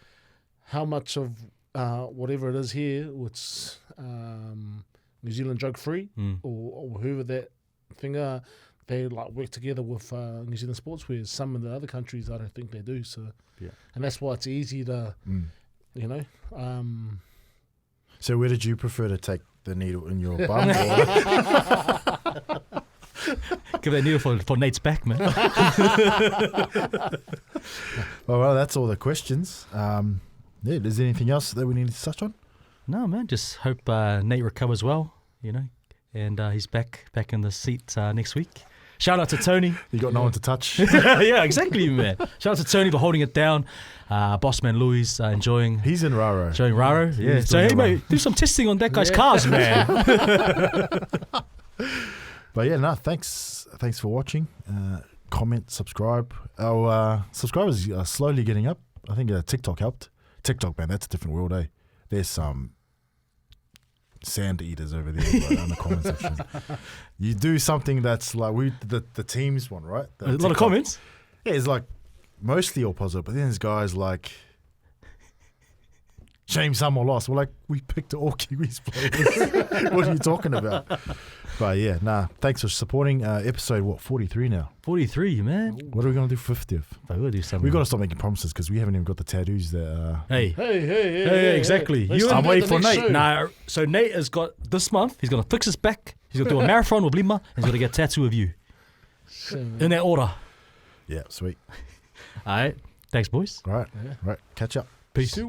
[SPEAKER 3] how much of whatever it is here, which New Zealand drug free or whoever that thing are, they like work together with New Zealand sports. Whereas some of the other countries, I don't think they do. So, and that's why it's easy to, you know.
[SPEAKER 2] So where did you prefer to take the needle in your bum?
[SPEAKER 1] Give that needle for Nate's back, man.
[SPEAKER 2] Well, that's all the questions. Is there anything else that we need to touch on?
[SPEAKER 1] No, man. Just hope Nate recovers well, you know, and he's back in the seat next week. Shout out to Tony.
[SPEAKER 2] You got no one to touch.
[SPEAKER 1] Yeah, exactly, man. Shout out to Tony for holding it down. Bossman Louis enjoying.
[SPEAKER 2] He's in Raro.
[SPEAKER 1] Enjoying Raro. Yeah.
[SPEAKER 2] He's
[SPEAKER 1] So
[SPEAKER 2] doing
[SPEAKER 1] hey,
[SPEAKER 2] it
[SPEAKER 1] mate, do some testing on that guy's cars, man.
[SPEAKER 2] But yeah, no, thanks for watching. Comment, subscribe. Our subscribers are slowly getting up. I think TikTok helped. TikTok, man, that's a different world, eh? There's some sand eaters over there in the comment section. You do something that's like the teams one, right?
[SPEAKER 1] A lot of comments.
[SPEAKER 2] Yeah, it's like mostly all positive, but then there's guys like shame some or lost. We're like, we picked all Kiwis players. What are you talking about? But yeah, thanks for supporting. Episode 43 now.
[SPEAKER 1] 43, man.
[SPEAKER 2] What are we gonna do for 50th?
[SPEAKER 1] But we'll do something.
[SPEAKER 2] We gotta stop making promises because we haven't even got the tattoos that.
[SPEAKER 1] Hey, exactly.
[SPEAKER 2] I'm waiting for Nate.
[SPEAKER 1] Nah, so Nate has got this month. He's gonna fix his back. He's gonna do a marathon with Lima. He's gonna get a tattoo of you. In that order.
[SPEAKER 2] Yeah, sweet.
[SPEAKER 1] All right. Thanks, boys.
[SPEAKER 2] All right. Catch up.
[SPEAKER 1] Peace.
[SPEAKER 3] Peace.